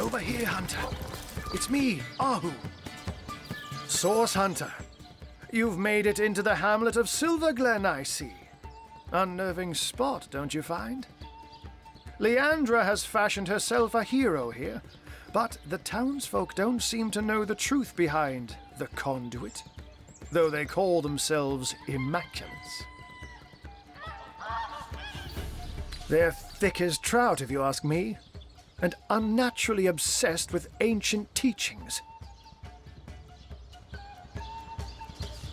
Over here, Hunter. It's me, Ahu. Source Hunter. You've made it into the hamlet of Silverglen, I see. Unnerving spot, don't you find? Leandra has fashioned herself a hero here, but the townsfolk don't seem to know the truth behind the conduit, though they call themselves Immaculates. They're thick as trout, if you ask me, and unnaturally obsessed with ancient teachings.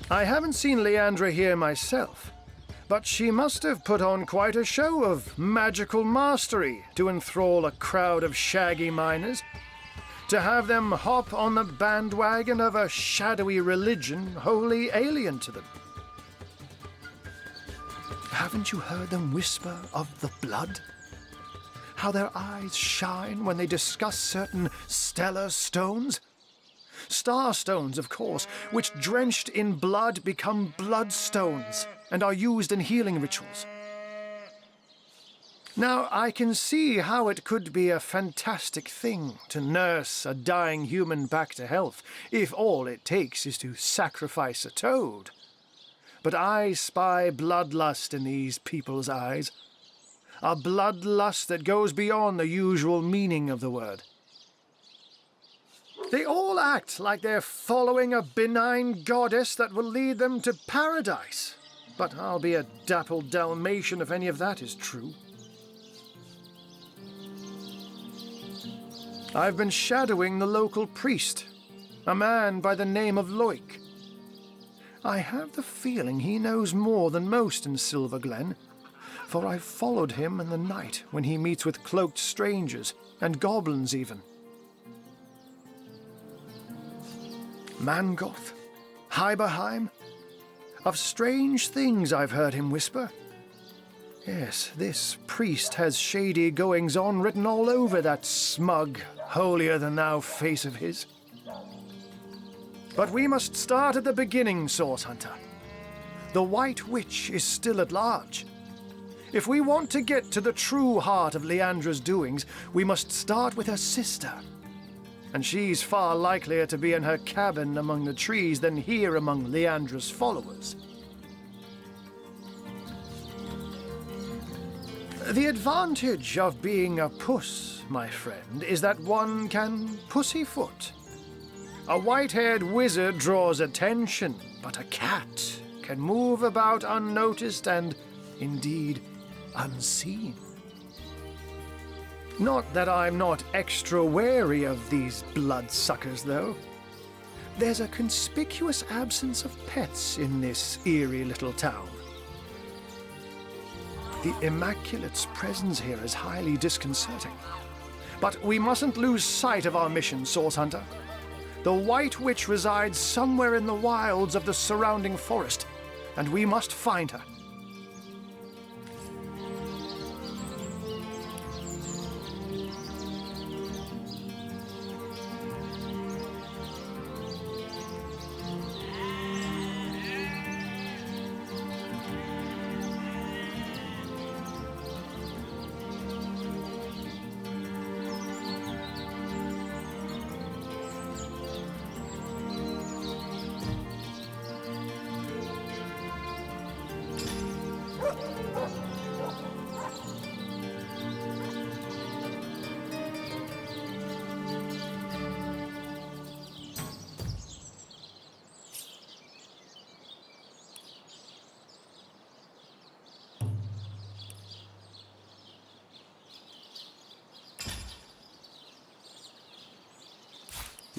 I haven't seen Leandra here myself, but she must have put on quite a show of magical mastery to enthrall a crowd of shaggy miners, to have them hop on the bandwagon of a shadowy religion wholly alien to them. Haven't you heard them whisper of the blood? How their eyes shine when they discuss certain stellar stones? Star stones, of course, which drenched in blood become bloodstones and are used in healing rituals. Now, I can see how it could be a fantastic thing to nurse a dying human back to health, if all it takes is to sacrifice a toad. But I spy bloodlust in these people's eyes. A bloodlust that goes beyond the usual meaning of the word. They all act like they're following a benign goddess that will lead them to paradise. But I'll be a dappled Dalmatian if any of that is true. I've been shadowing the local priest, a man by the name of Loic. I have the feeling he knows more than most in Silverglen, for I've followed him in the night when he meets with cloaked strangers, and goblins even. Mangoth, Hyberheim, of strange things I've heard him whisper. Yes, this priest has shady goings-on written all over that smug, holier-than-thou face of his. But we must start at the beginning, Source Hunter. The White Witch is still at large. If we want to get to the true heart of Leandra's doings, we must start with her sister. And she's far likelier to be in her cabin among the trees than here among Leandra's followers. The advantage of being a puss, my friend, is that one can pussyfoot. A white-haired wizard draws attention, but a cat can move about unnoticed and, indeed, unseen. Not that I'm not extra wary of these bloodsuckers, though. There's a conspicuous absence of pets in this eerie little town. The Immaculate's presence here is highly disconcerting. But we mustn't lose sight of our mission, Source Hunter. The White Witch resides somewhere in the wilds of the surrounding forest, and we must find her.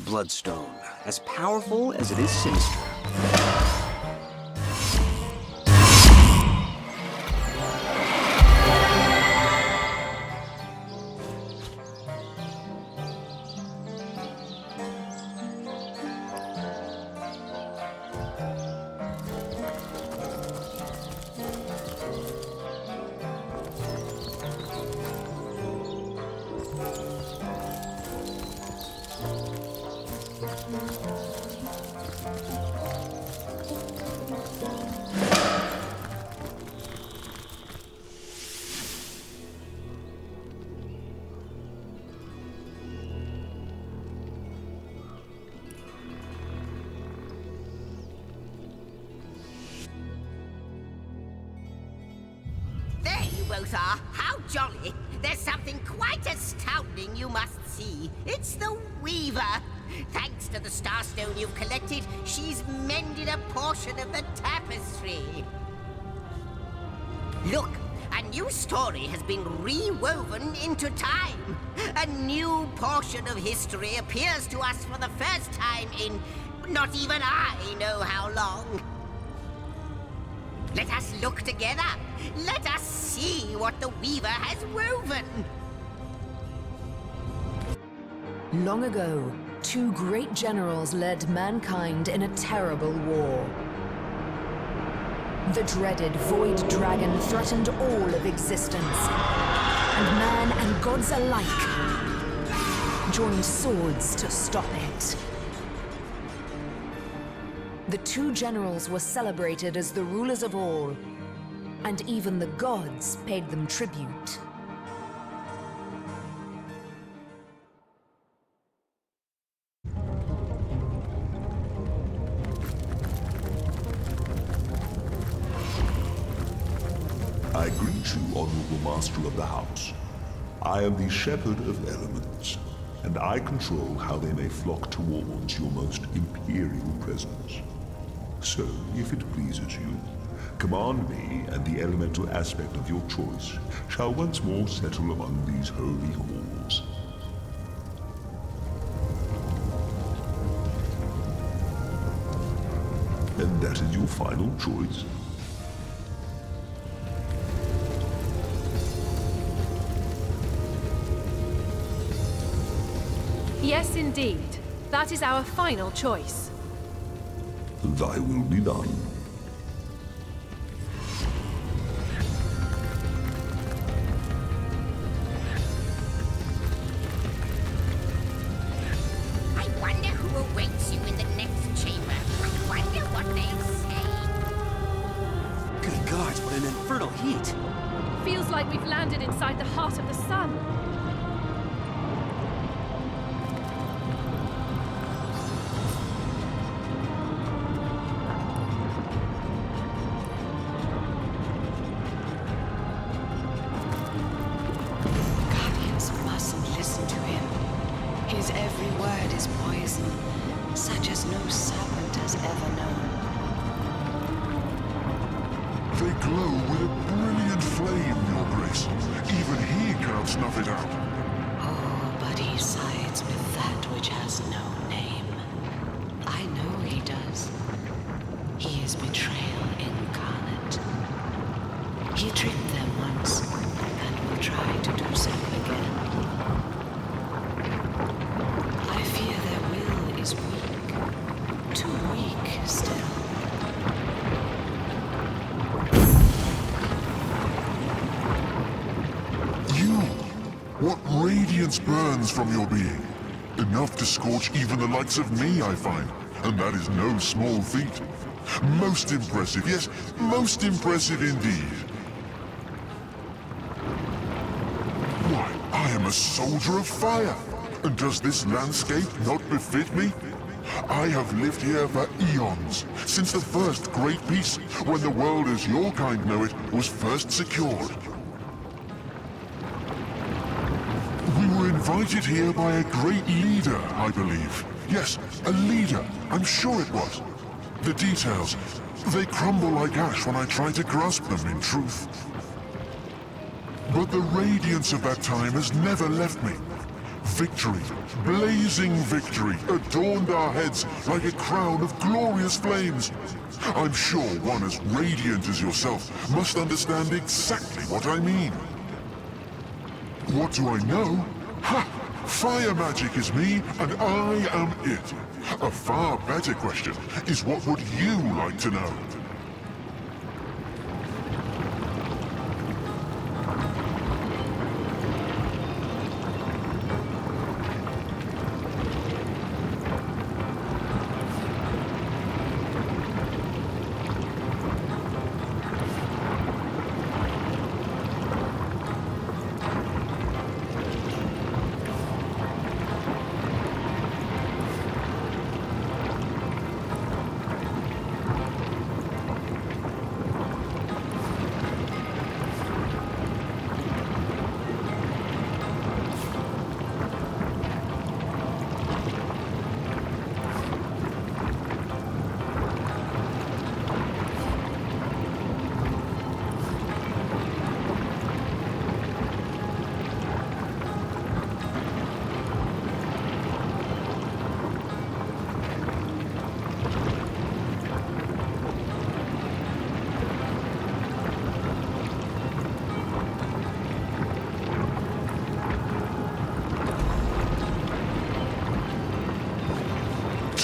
Bloodstone, as powerful as it is sinister. both are. How jolly. There's something quite astounding you must see. It's the Weaver. Thanks to the Starstone you've collected, she's mended a portion of the tapestry. Look, a new story has been rewoven into time. A new portion of history appears to us for the first time in not even I know how long. Let us look together. Let us see what the Weaver has woven. Long ago, two great generals led mankind in a terrible war. The dreaded Void Dragon threatened all of existence, and man and gods alike joined swords to stop it. The two generals were celebrated as the rulers of all, and even the gods paid them tribute. I greet you, honorable master of the house. I am the shepherd of elements, and I control how they may flock towards your most imperial presence. So, if it pleases you, command me, and the elemental aspect of your choice shall once more settle among these holy halls. And that is your final choice? Yes, indeed. That is our final choice. Thy will be done. I wonder who awaits you in the next chamber. I wonder what they say. Good gods, what an infernal heat! Feels like we've landed inside the heart of the sun. Guardians mustn't listen to him. His every word is poison, such as no serpent has ever known. They glow with a brilliant flame, Your Grace. Even he cannot snuff it out. Oh, but he sides with that which has no name. I know he does. He is betrayal incarnate. He tricked them once, and will try to do so again. I fear their will is weak. Too weak still. What radiance burns from your being? Enough to scorch even the likes of me, I find. And that is no small feat. Most impressive, yes, most impressive indeed. Why, I am a soldier of fire. And does this landscape not befit me? I have lived here for eons, since the first great peace, when the world as your kind know it was first secured. We were invited here by a great leader, I believe. Yes, a leader. I'm sure it was. The details, they crumble like ash when I try to grasp them in truth. But the radiance of that time has never left me. Victory, blazing victory, adorned our heads like a crown of glorious flames. I'm sure one as radiant as yourself must understand exactly what I mean. What do I know? Ha! Fire magic is me, and I am it. A far better question is, what would you like to know?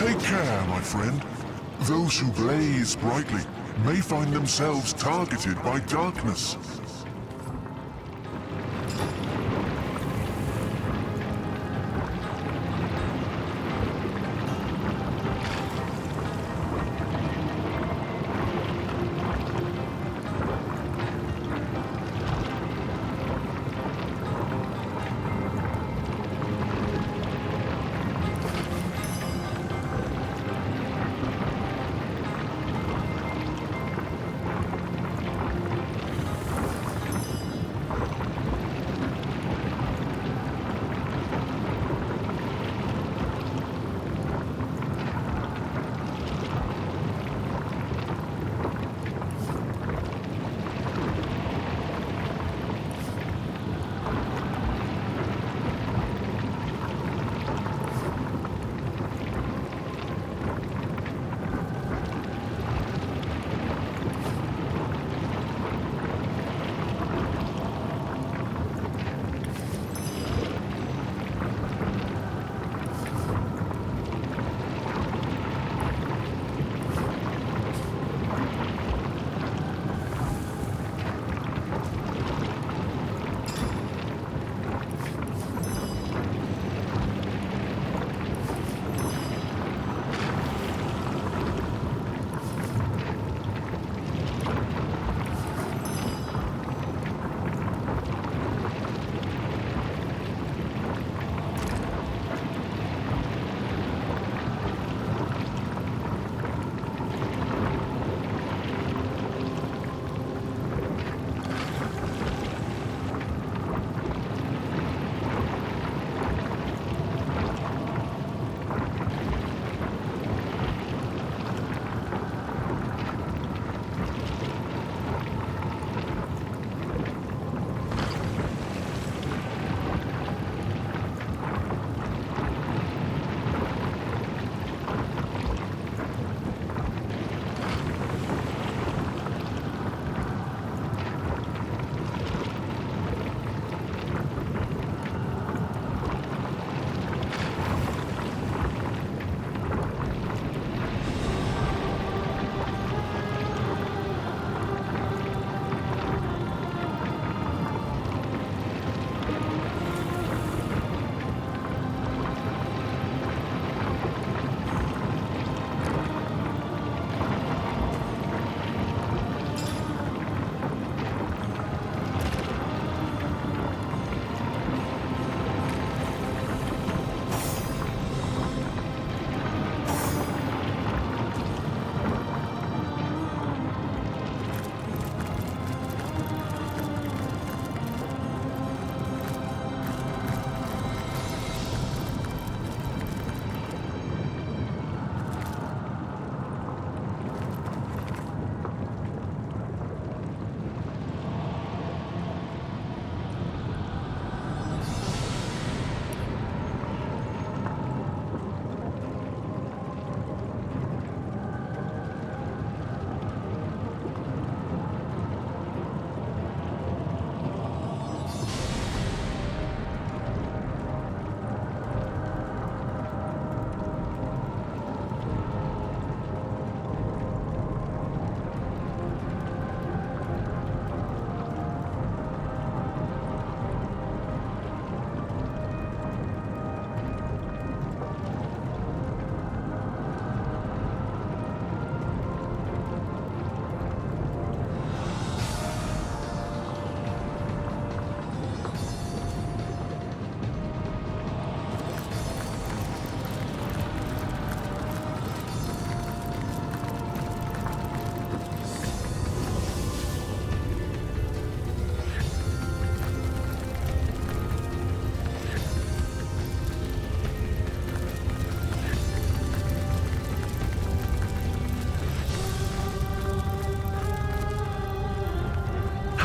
Take care, my friend. Those who blaze brightly may find themselves targeted by darkness.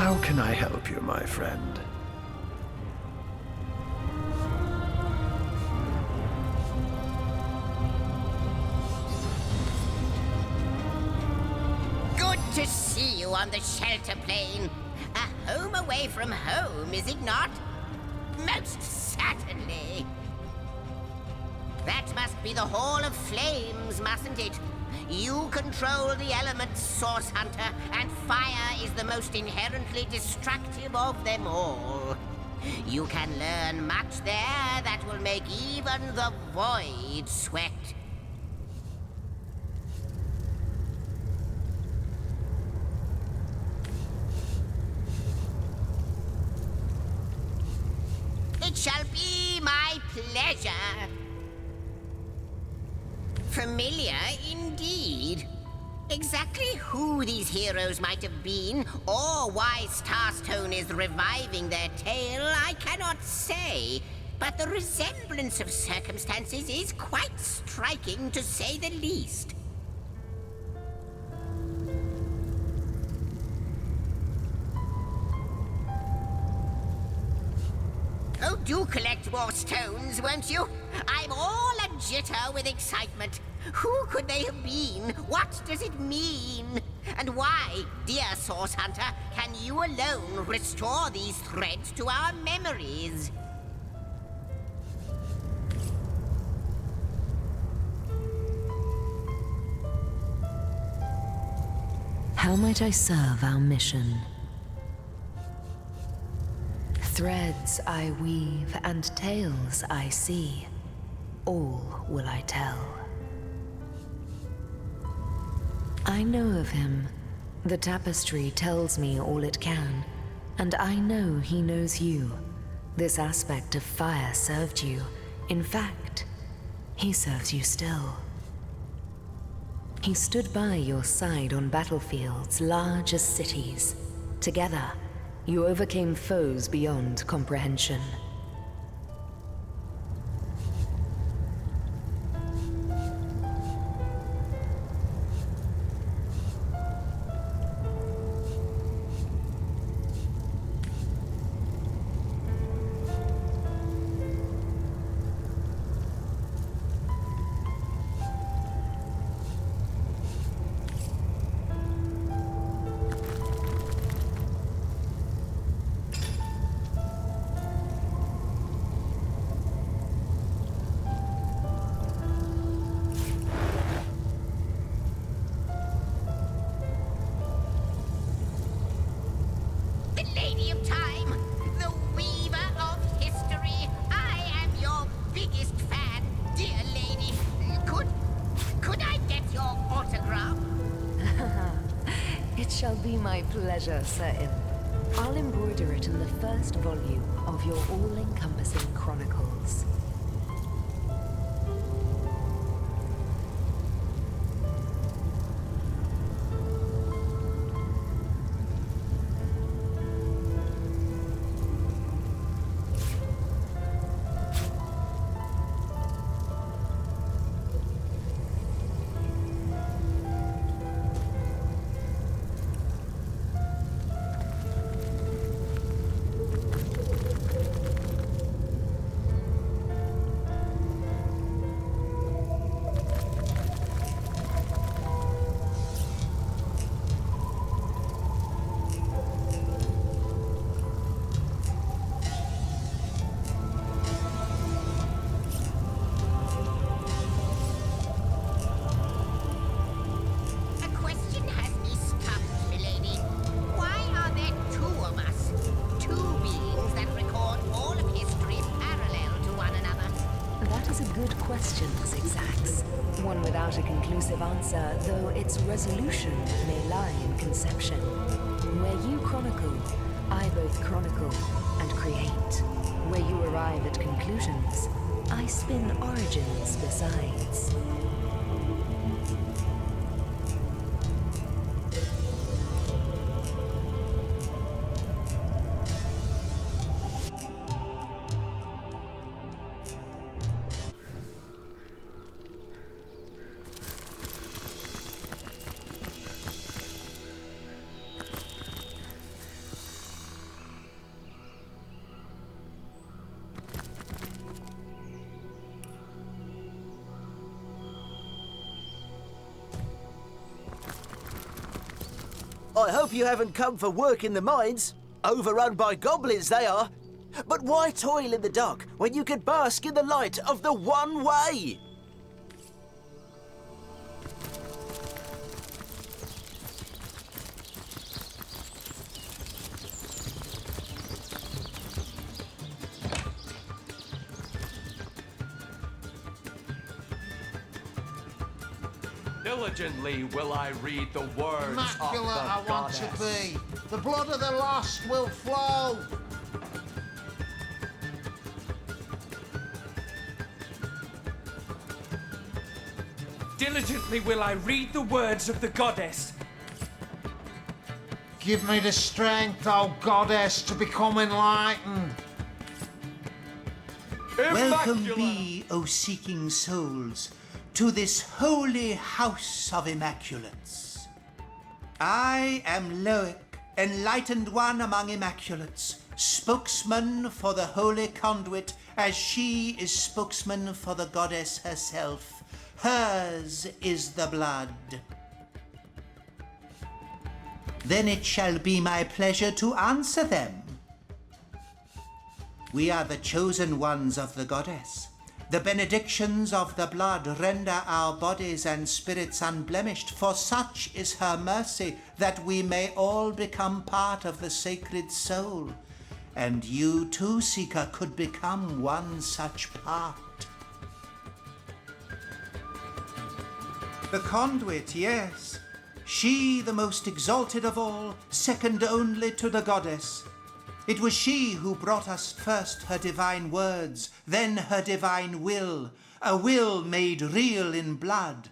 How can I help you, my friend? Good to see you on the shelter plane. A home away from home, is it not? Most certainly. That must be the Hall of Flames, mustn't it? You control the elements, Source Hunter, and fire is the most inherently destructive of them all. You can learn much there that will make even the Void sweat. It shall be my pleasure. Familiar indeed. Exactly who these heroes might have been, or why Starstone is reviving their tale, I cannot say. But the resemblance of circumstances is quite striking, to say the least. Oh, do collect more stones, won't you? I'm all a jitter with excitement. Who could they have been? What does it mean? And why, dear Source Hunter, can you alone restore these threads to our memories? How might I serve our mission? Threads I weave and tales I see, all will I tell. I know of him. The tapestry tells me all it can, and I know he knows you. This aspect of fire served you. In fact, he serves you still. He stood by your side on battlefields large as cities. Together, you overcame foes beyond comprehension. Shall be my pleasure, Sir Imp. I'll embroider it in the first volume of your all-encompassing chronicles. Answer, though its resolution may lie in conception. Where you chronicle, I both chronicle and create. Where you arrive at conclusions, I spin origins besides. I hope you haven't come for work in the mines. Overrun by goblins, they are. But why toil in the dark when you can bask in the light of the one way? Diligently will I read the words Immaculate of the I want goddess. to be. The blood of the lost will flow. Diligently will I read the words of the goddess. Give me the strength, O goddess, to become enlightened. Welcome Immaculate. be, O seeking souls, to this holy house of Immaculates. I am Loic, enlightened one among Immaculates, spokesman for the holy conduit, as she is spokesman for the goddess herself. Hers is the blood. Then it shall be my pleasure to answer them. We are the chosen ones of the goddess. The benedictions of the blood render our bodies and spirits unblemished, for such is her mercy that we may all become part of the sacred soul. And you too, Seeker, could become one such part. The conduit, yes. She, the most exalted of all, second only to the goddess. It was she who brought us first her divine words, then her divine will, a will made real in blood.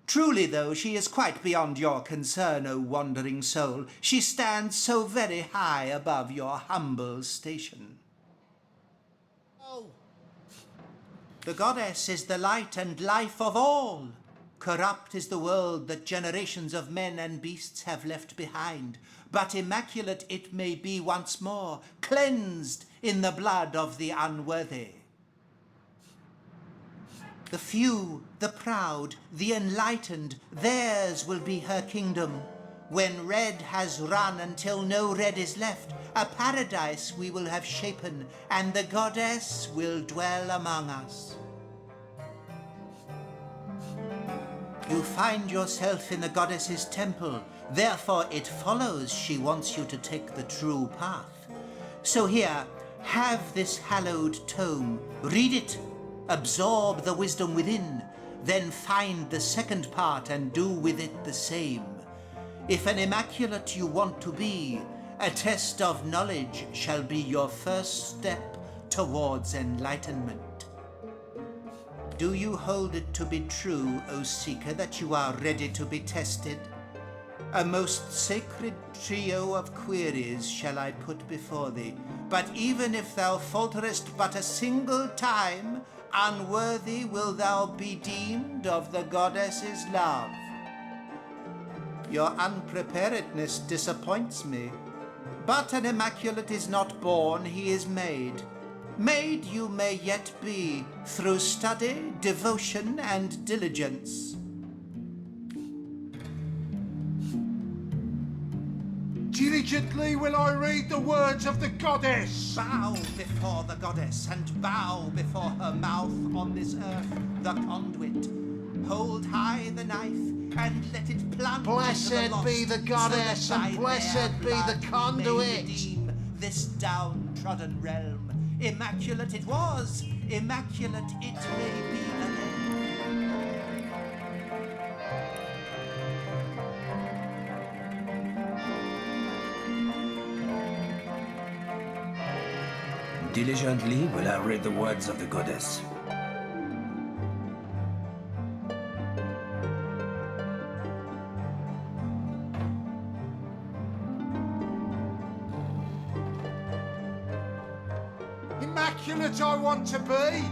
Truly, though, she is quite beyond your concern, O wandering soul. She stands so very high above your humble station. Oh. The goddess is the light and life of all. Corrupt is the world that generations of men and beasts have left behind, but immaculate it may be once more, cleansed in the blood of the unworthy. The few, the proud, the enlightened, theirs will be her kingdom. When red has run until no red is left, a paradise we will have shapen, and the goddess will dwell among us. You find yourself in the goddess's temple, therefore it follows she wants you to take the true path. So here, have this hallowed tome, read it, absorb the wisdom within, then find the second part and do with it the same. If an immaculate you want to be, a test of knowledge shall be your first step towards enlightenment. Do you hold it to be true, O Seeker, that you are ready to be tested? A most sacred trio of queries shall I put before thee, but even if thou falterest but a single time, unworthy will thou be deemed of the goddess's love. Your unpreparedness disappoints me, but an immaculate is not born, he is made. Made you may yet be, through study, devotion, and diligence. Diligently will I read the words of the goddess. Bow before the goddess, and bow before her mouth on this earth, the conduit. Hold high the knife, and let it plunge Blessed into the lost, be the goddess, so that and thy blessed bare be the blood conduit. may redeem this downtrodden realm. Immaculate it was, immaculate it may be again. Diligently will I read the words of the goddess. Immaculate I want to be.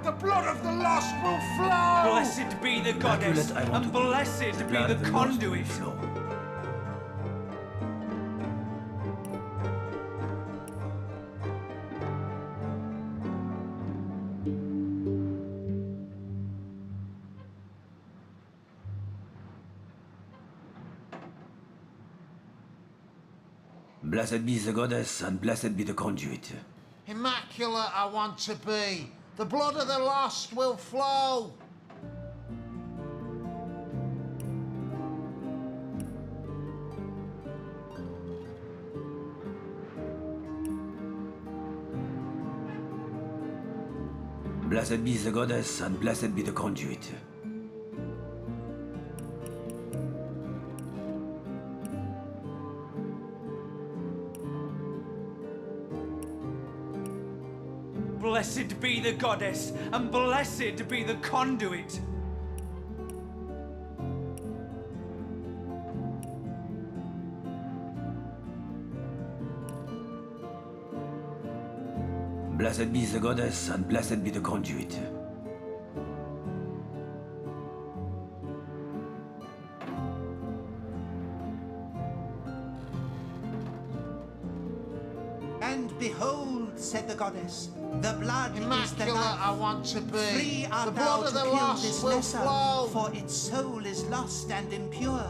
The blood of the lost will flow. Blessed be the goddess, Immaculate I want and to be. blessed The be blood the of the lost conduit. will flow. Blessed be the goddess, and blessed be the conduit. Immaculate I want to be. The blood of the lost will flow. Blessed be the goddess, and blessed be the conduit. Blessed be the goddess, and blessed be the conduit. Blessed be the goddess, and blessed be the conduit. And behold, said the goddess, the blood is the Immaculate life. I want to be. Free art The thou blood of to the kill lost this will lesser, flow. for its soul is lost and impure.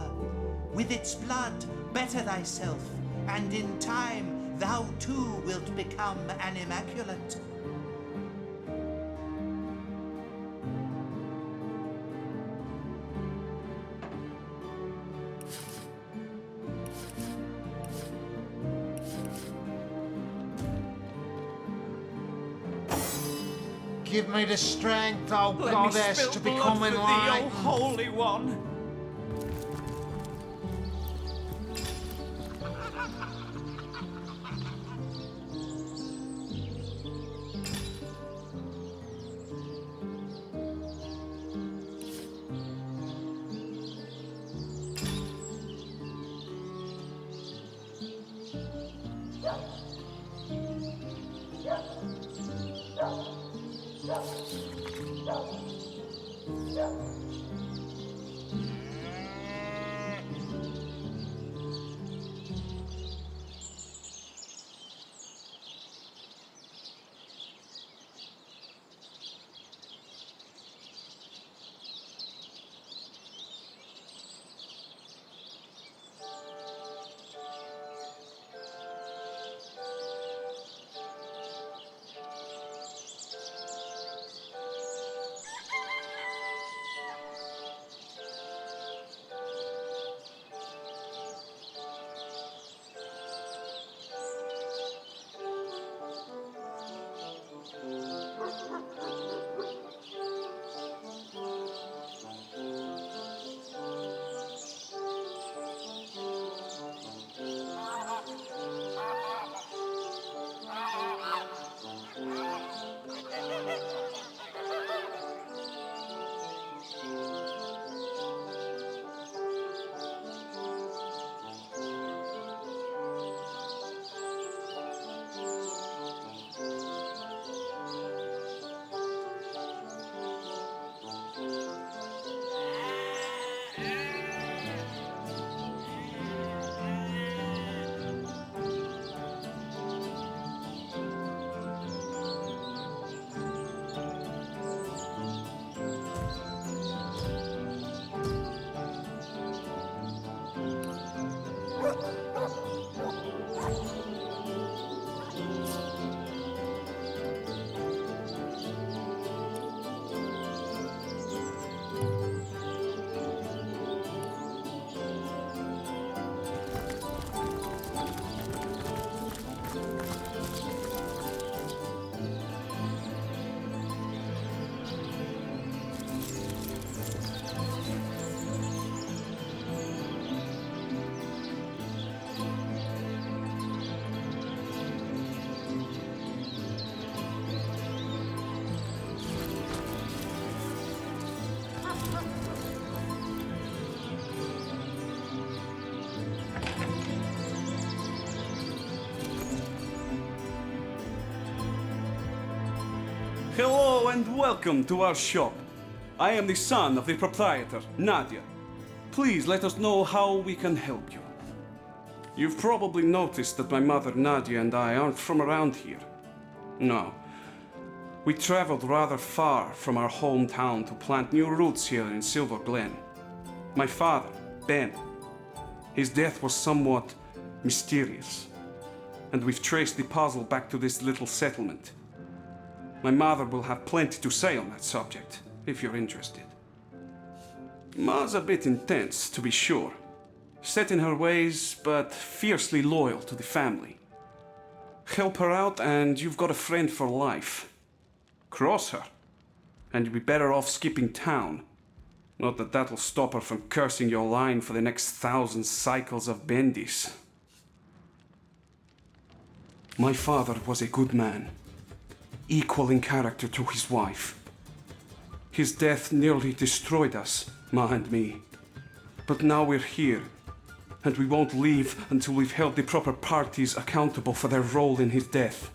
With its blood, better thyself, and in time thou too wilt become an immaculate. Give me the strength, O Let me goddess, spill to blood become for thee, O enlightened. Holy One. Hello and welcome to our shop. I am the son of the proprietor, Nadia. Please let us know how we can help you. You've probably noticed that my mother Nadia and I aren't from around here. No. We traveled rather far from our hometown to plant new roots here in Silver Glen. My father, Ben, his death was somewhat mysterious. and we've traced the puzzle back to this little settlement. My mother will have plenty to say on that subject, if you're interested. Ma's a bit intense, to be sure. Set in her ways, but fiercely loyal to the family. Help her out and you've got a friend for life. Cross her, and you'll be better off skipping town. Not that that'll stop her from cursing your line for the next 1,000 cycles of Bendis. My father was a good man, equal in character to his wife. His death nearly destroyed us, Ma and me. But now we're here, and we won't leave until we've held the proper parties accountable for their role in his death.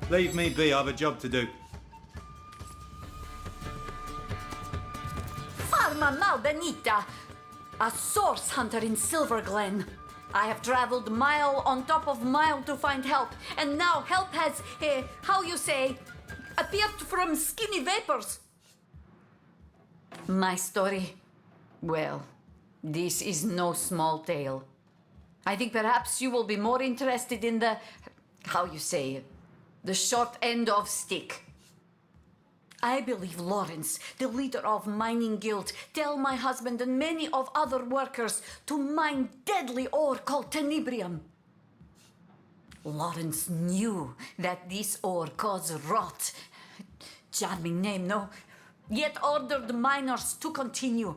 Leave me be, I have a job to do. Farma Malbenita, a source hunter in Silver Glen. I have traveled mile on top of mile to find help, and now help has, how you say, appeared from skinny vapors. My story? Well, this is no small tale. I think perhaps you will be more interested in the, how you say, the short end of stick. I believe Lawrence, the leader of Mining Guild, tell my husband and many of other workers to mine deadly ore called tenebrium. Lawrence knew that this ore caused rot. Charming name, no? Yet ordered miners to continue.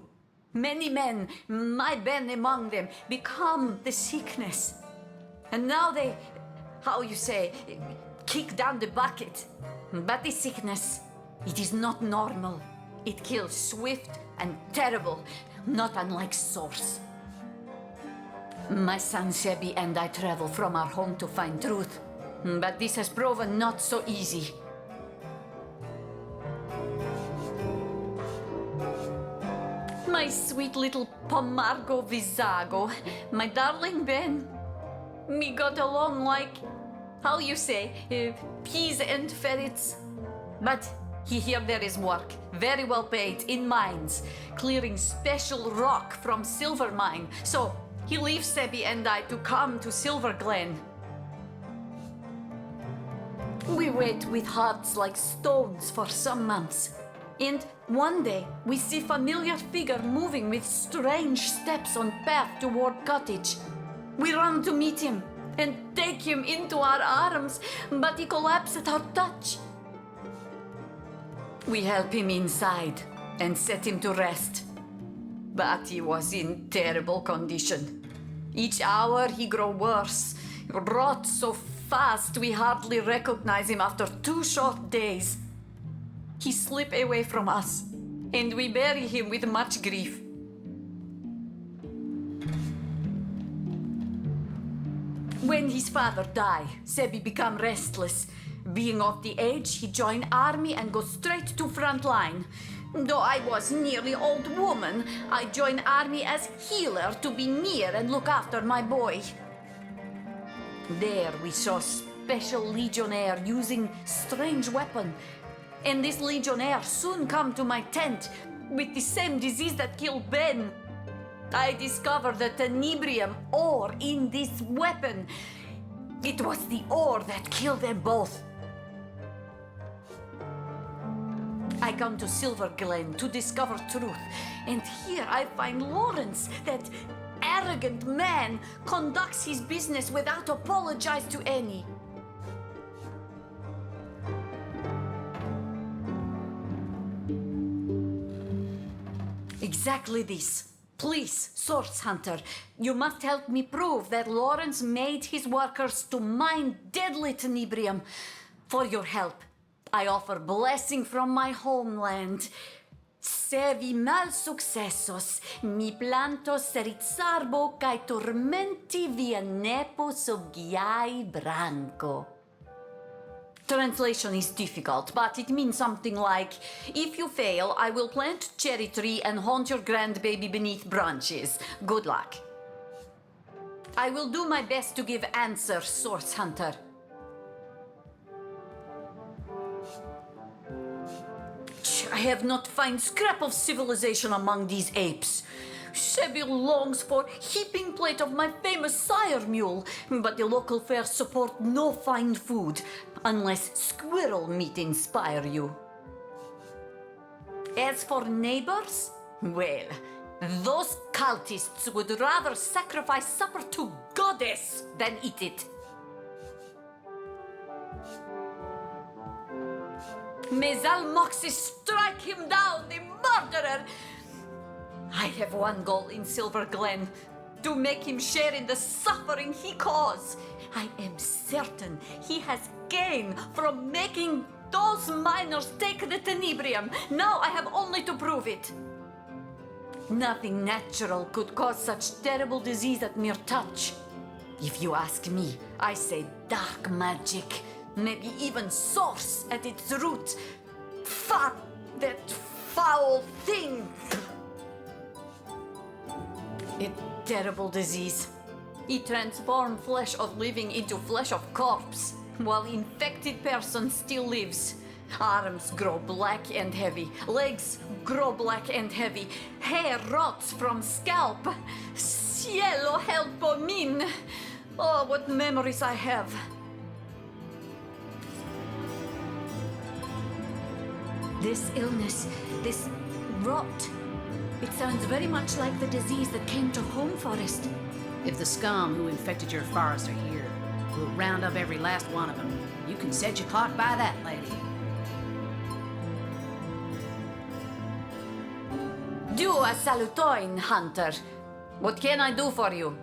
Many men, my Ben among them, become the sickness. And now they, how you say, kick down the bucket. But the sickness, it is not normal. It kills swift and terrible, not unlike Source. My son Sebi and I travel from our home to find truth. But this has proven not so easy. My sweet little Pomargo Visago, my darling Ben. We got along like, how you say, peas and ferrets. But here there is work, very well paid, in mines, clearing special rock from silver mine. So he leaves Sebi and I to come to Silver Glen. We wait with hearts like stones for some months. And one day we see familiar figure moving with strange steps on path toward cottage. We run to meet him and take him into our arms, but he collapses at our touch. We help him inside and set him to rest. But he was in terrible condition. Each hour he grow worse, rot so fast we hardly recognize him after 2 short days. He slip away from us, and we bury him with much grief. When his father die, Sebi become restless. Being of the age, he join army and go straight to front line. Though I was nearly old woman, I join army as healer to be near and look after my boy. There we saw special legionnaire using strange weapon. And this legionnaire soon come to my tent with the same disease that killed Ben. I discovered the tenebrium ore in this weapon. It was the ore that killed them both. I come to Silver Glen to discover truth, and here I find Lawrence, that arrogant man conducts his business without apologize to any. Exactly this. Please, Source Hunter, you must help me prove that Lawrence made his workers to mine deadly tenebrium. For your help, I offer blessing from my homeland. Se vi mal successos, mi planto serit sarbo cae tormenti via nepo sogiai branco. Translation is difficult, but it means something like, if you fail, I will plant cherry tree and haunt your grandbaby beneath branches. Good luck. I will do my best to give answer, Source Hunter. I have not found scrap of civilization among these apes. Sebil longs for heaping plate of my famous sire mule, but the local fairs support no fine food, unless squirrel meat inspire you. As for neighbors, well, those cultists would rather sacrifice supper to goddess than eat it. May Zalmoxis strike him down, the murderer! I have one goal in Silver Glen, to make him share in the suffering he caused. I am certain he has gained from making those miners take the tenebrium. Now I have only to prove it. Nothing natural could cause such terrible disease at mere touch. If you ask me, I say dark magic. Maybe even source at its root. Fuck that foul thing! A terrible disease. It transforms flesh of living into flesh of corpse, while infected person still lives. Arms grow black and heavy, legs grow black and heavy, hair rots from scalp. Cielo helpo min! Oh, what memories I have. This illness, this rot, it sounds very much like the disease that came to Home Forest. If the scum who infected your forest are here, we'll round up every last one of them. You can set your clock by that, lady. Do a salutoin, Hunter. What can I do for you?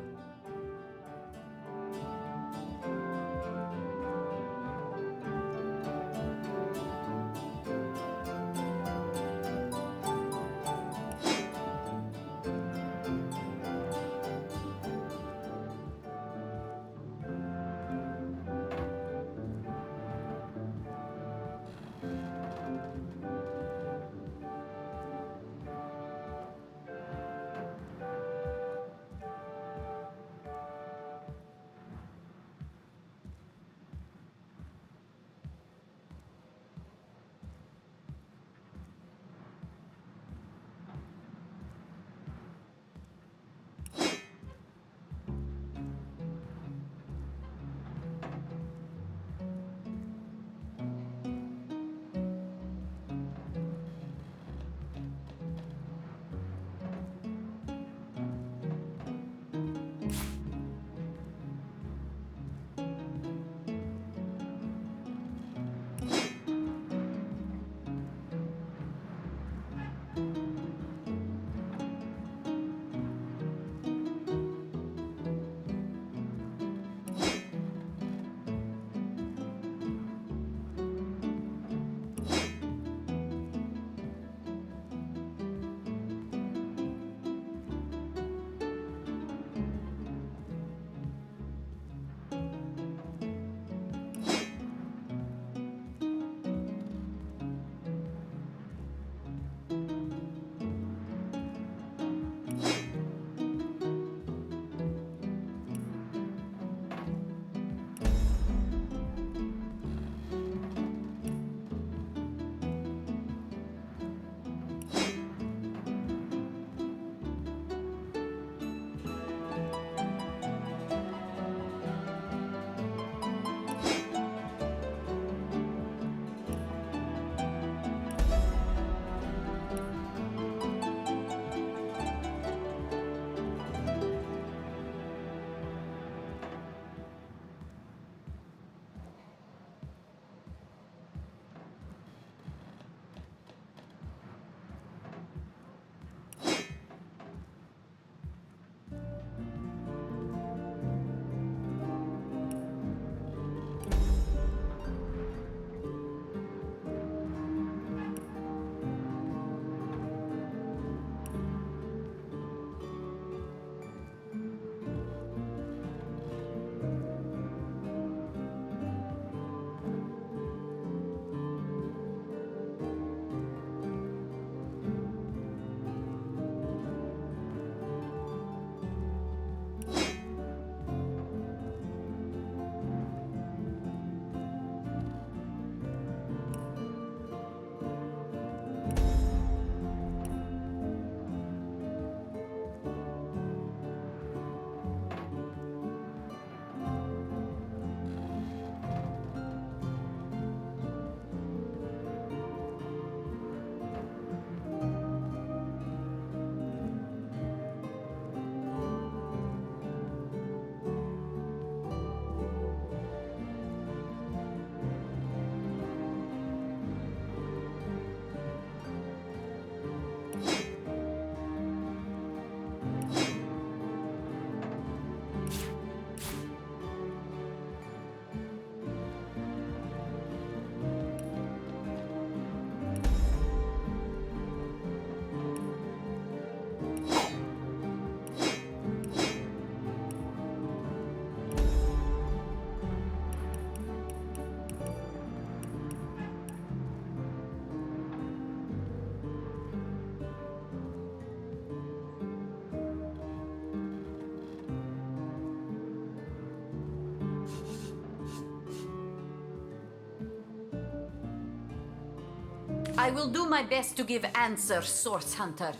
I will do my best to give answer, Source Hunter.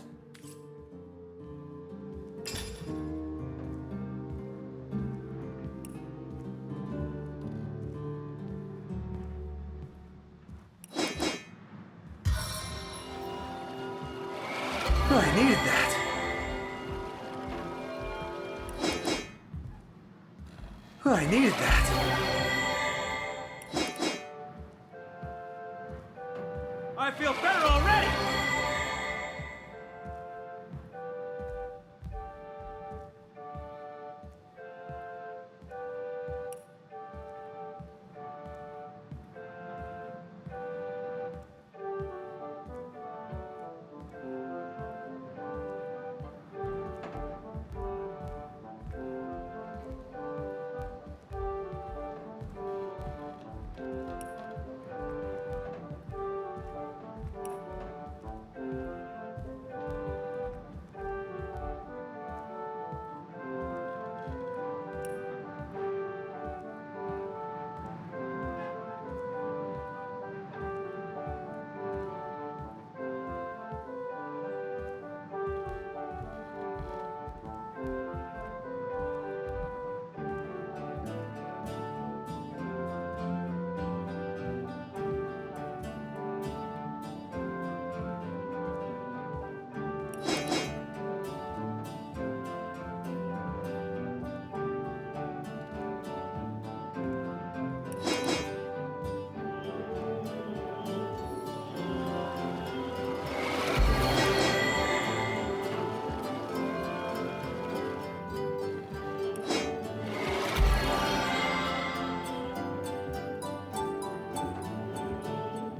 I needed that. I needed that. I feel better already!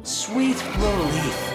Sweet relief.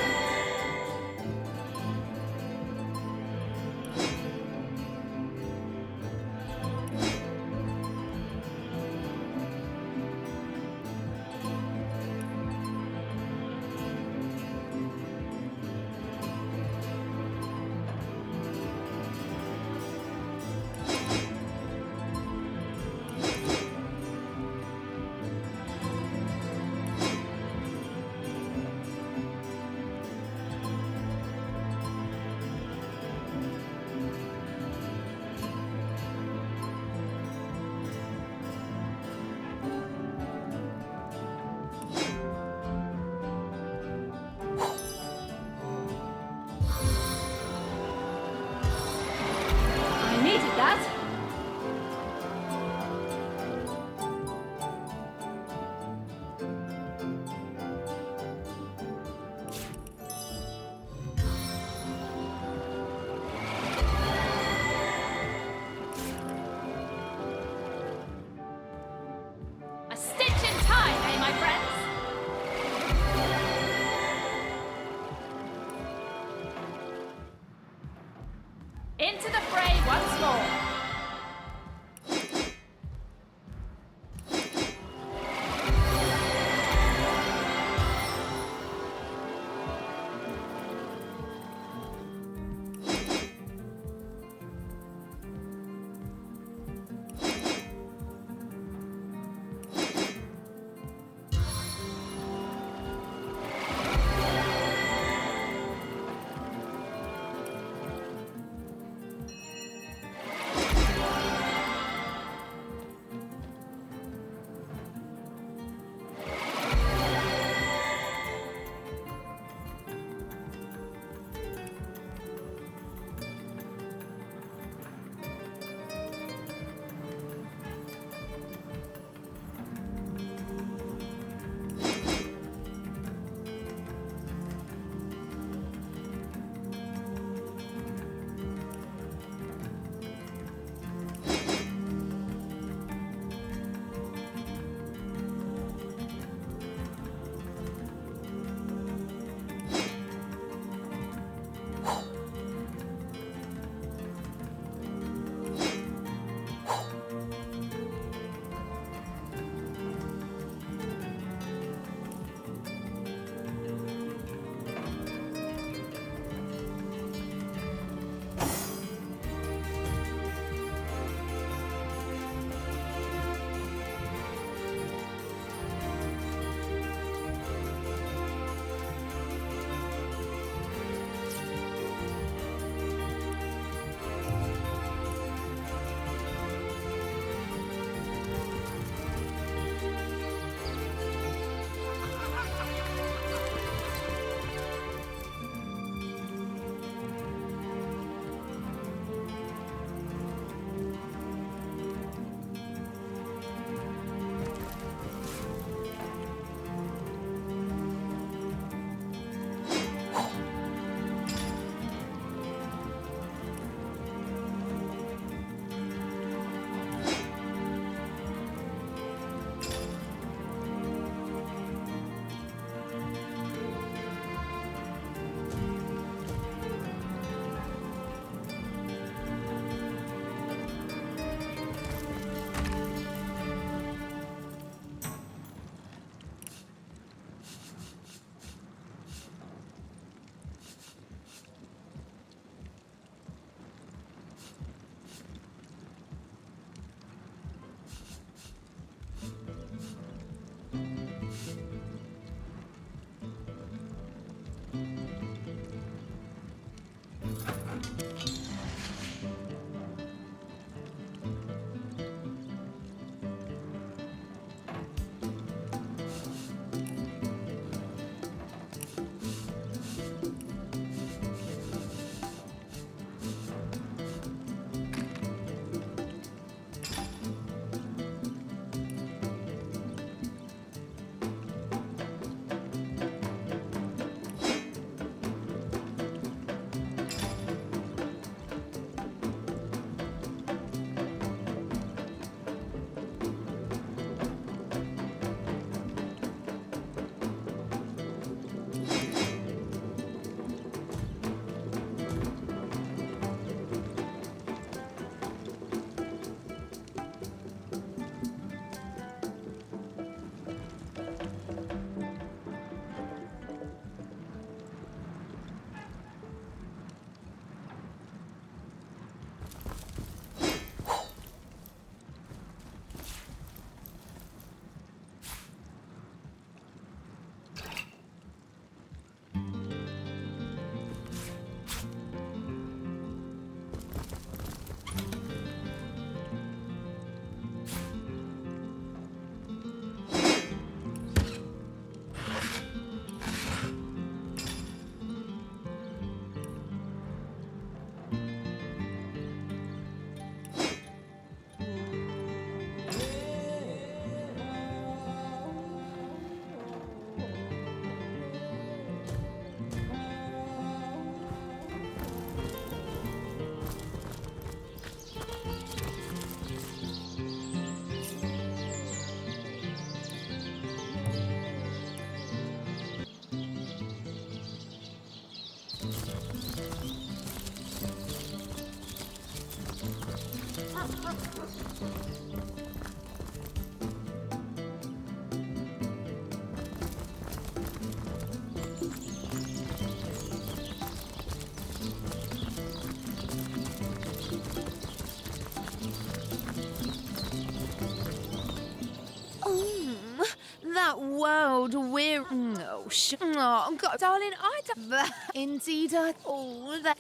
That world we're... Oh, oh, God, darling, I don't... Indeed, oh, that...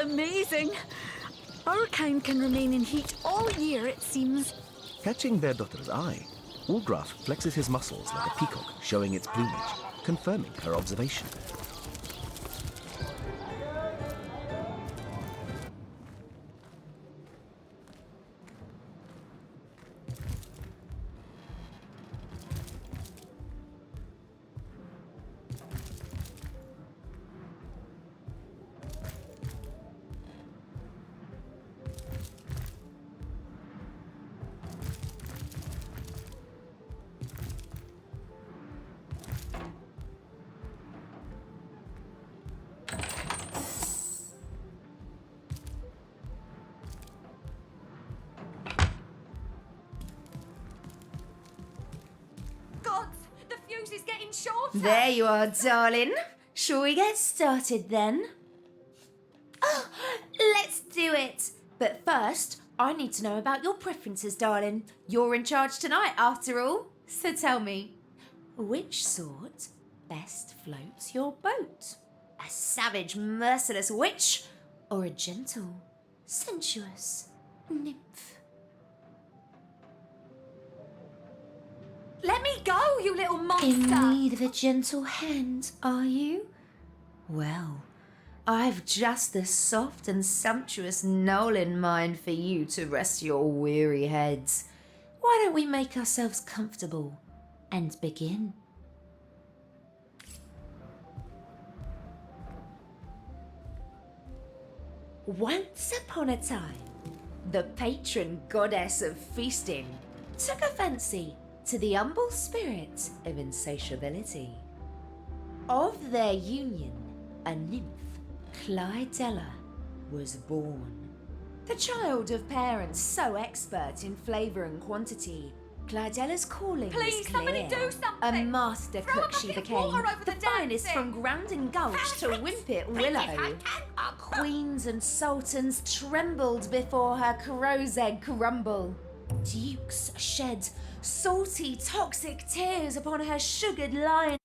Amazing! Hurricane can remain in heat all year, it seems. Catching their daughter's eye, Ulgraf flexes his muscles like a peacock, showing its plumage, confirming her observation. Is getting shorter. There you are, darling. Shall we get started then? Oh, let's do it. But first, I need to know about your preferences, darling. You're in charge tonight, after all. So tell me, which sort best floats your boat? A savage, merciless witch, or a gentle, sensuous nymph? Let me go, you little monster! In need of a gentle hand, are you? Well, I've just the soft and sumptuous knoll in mind for you to rest your weary heads. Why don't we make ourselves comfortable and begin? Once upon a time, the patron goddess of feasting took a fancy to the humble spirit of insatiability. Of their union, a nymph, Clydella, was born. The child of parents so expert in flavour and quantity, Clydella's calling Please, was clear. somebody do something! A master Throw cook a she bucket of became, water over the the damn finest thing. from Grandin Gulch to Wimpet Willow. Queens and sultans trembled before her crow's egg crumble. Dukes shed salty, toxic tears upon her sugared lion.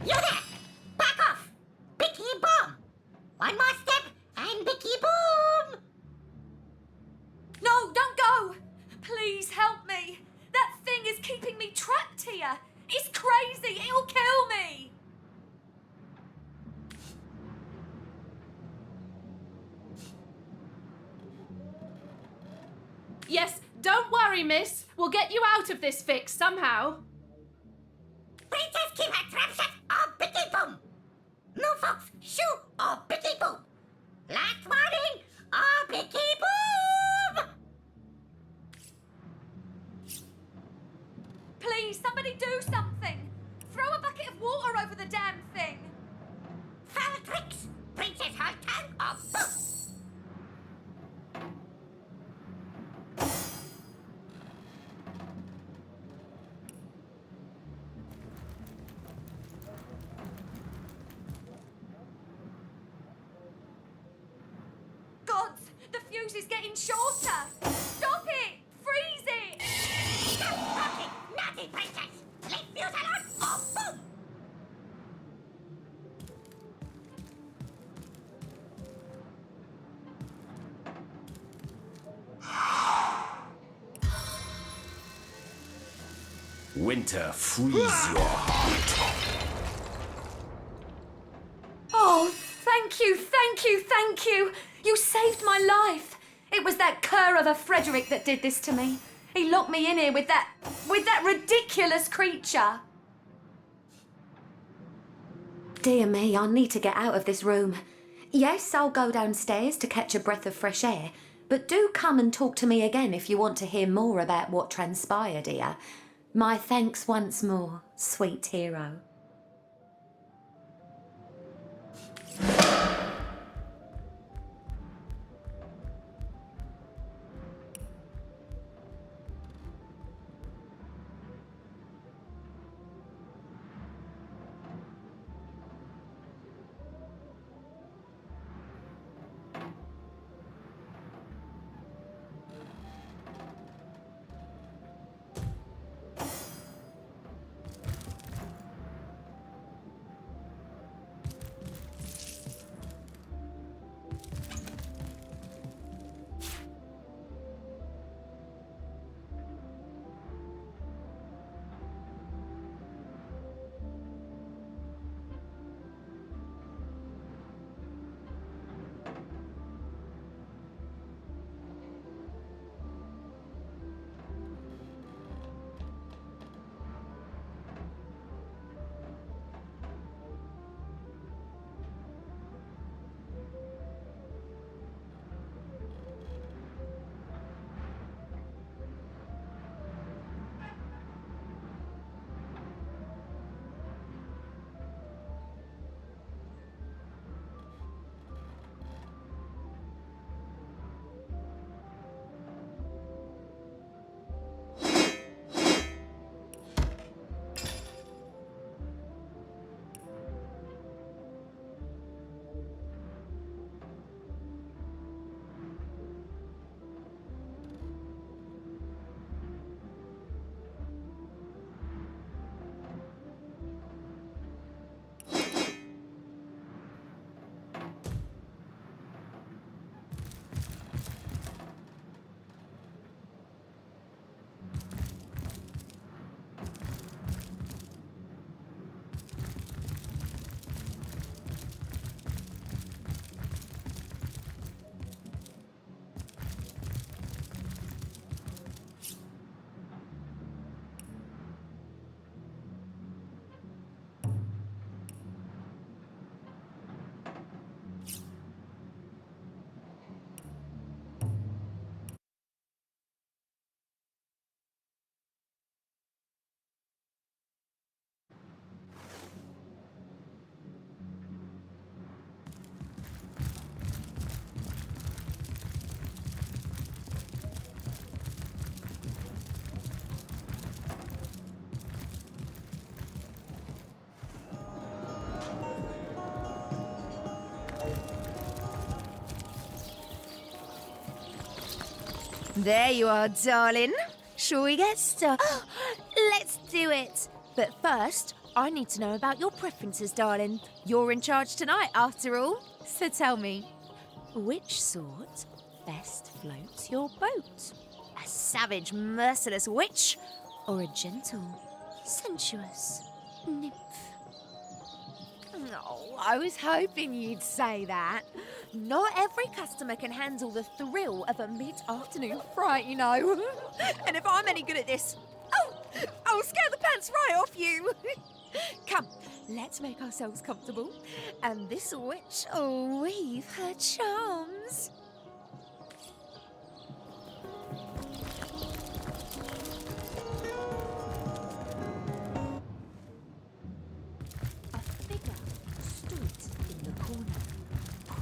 You there! Back off! Bicky Boom! One more step and Bicky Boom! No, don't go! Please help me! That thing is keeping me trapped here! It's crazy! It'll kill me! Yes, don't worry, miss. We'll get you out of this fix somehow. Princess, keep her trap shut or Bicky Boom! No folks, shoo or Bicky Boom! Last warning or Bicky Boom! Please, somebody do something! Throw a bucket of water over the damn thing! Foul tricks! Princess Haltan or Boom! Gods, the fuse is getting shorter! Stop it! Freeze it! Stop talking, naughty princess! Leave fuse alone or Boom! Winter, freeze your heart. Oh, thank you, thank you, thank you! You saved my life! It was that cur of a Frederick that did this to me. He locked me in here with that ridiculous creature. Dear me, I need to get out of this room. Yes, I'll go downstairs to catch a breath of fresh air, but do come and talk to me again if you want to hear more about what transpired here. My thanks once more, sweet hero. There you are, darling. Shall we get started? Oh, let's do it. But first, I need to know about your preferences, darling. You're in charge tonight, after all. So tell me, which sort best floats your boat? A savage, merciless witch, or a gentle, sensuous nymph? Oh, I was hoping you'd say that. Not every customer can handle the thrill of a mid-afternoon fright, you know. And if I'm any good at this, I'll scare the pants right off you. Come, let's make ourselves comfortable. And this witch will weave her charms.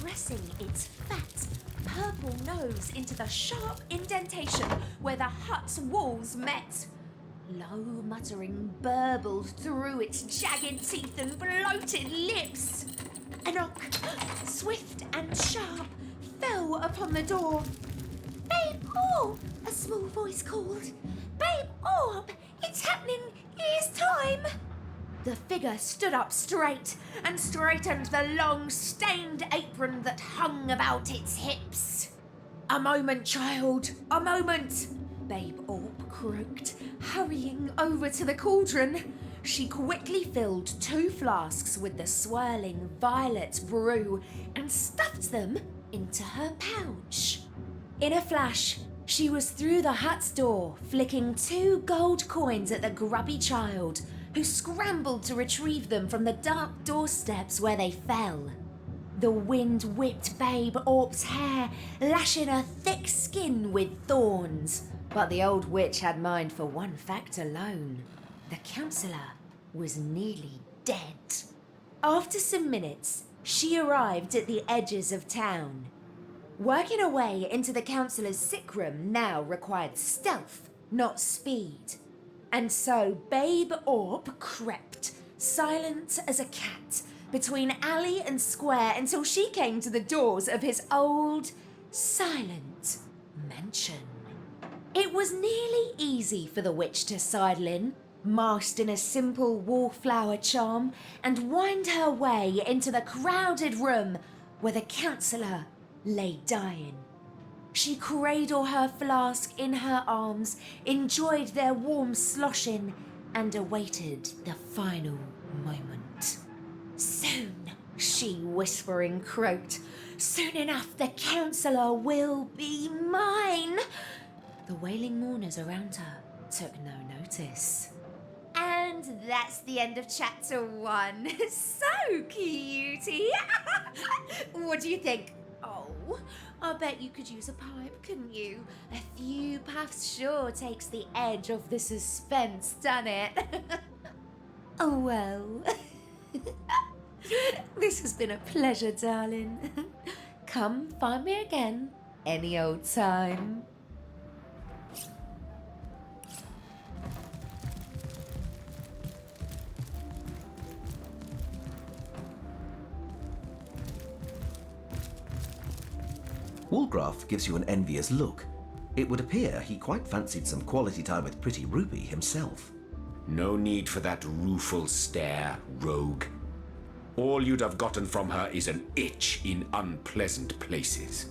Pressing its fat, purple nose into the sharp indentation where the hut's walls met. Low muttering burbled through its jagged teeth and bloated lips. A knock, swift and sharp, fell upon the door. Babe Orb, a small voice called. Babe Orb, it's happening, it's time. The figure stood up straight and straightened the long, stained apron that hung about its hips. A moment, child, a moment, Babe Orb croaked, hurrying over to the cauldron. She quickly filled 2 flasks with the swirling violet brew and stuffed them into her pouch. In a flash, She was through the hut's door, flicking 2 gold coins at the grubby child, who scrambled to retrieve them from the dark doorsteps where they fell. The wind whipped Babe Orp's hair, lashing her thick skin with thorns. But the old witch had mind for one fact alone. The counsellor was nearly dead. After some minutes, she arrived at the edges of town. Working her way into the counsellor's sick room now required stealth, not speed. And so Babe Orp crept, silent as a cat, between alley and square until she came to the doors of his old, silent mansion. It was nearly easy for the witch to sidle in, masked in a simple wallflower charm, and wind her way into the crowded room where the counsellor lay dying. She cradled her flask in her arms, enjoyed their warm sloshing, and awaited the final moment. Soon, she whispering croaked, soon enough the counsellor will be mine. The wailing mourners around her took no notice. And that's the end of chapter 1. So cutie. What do you think? Oh, I bet you could use a pipe, couldn't you? A few puffs sure takes the edge off the suspense, doesn't it? Oh well. This has been a pleasure, darling. Come find me again any old time. Woolgraf gives you an envious look. It would appear he quite fancied some quality time with pretty Ruby himself. No need for that rueful stare, rogue. All you'd have gotten from her is an itch in unpleasant places.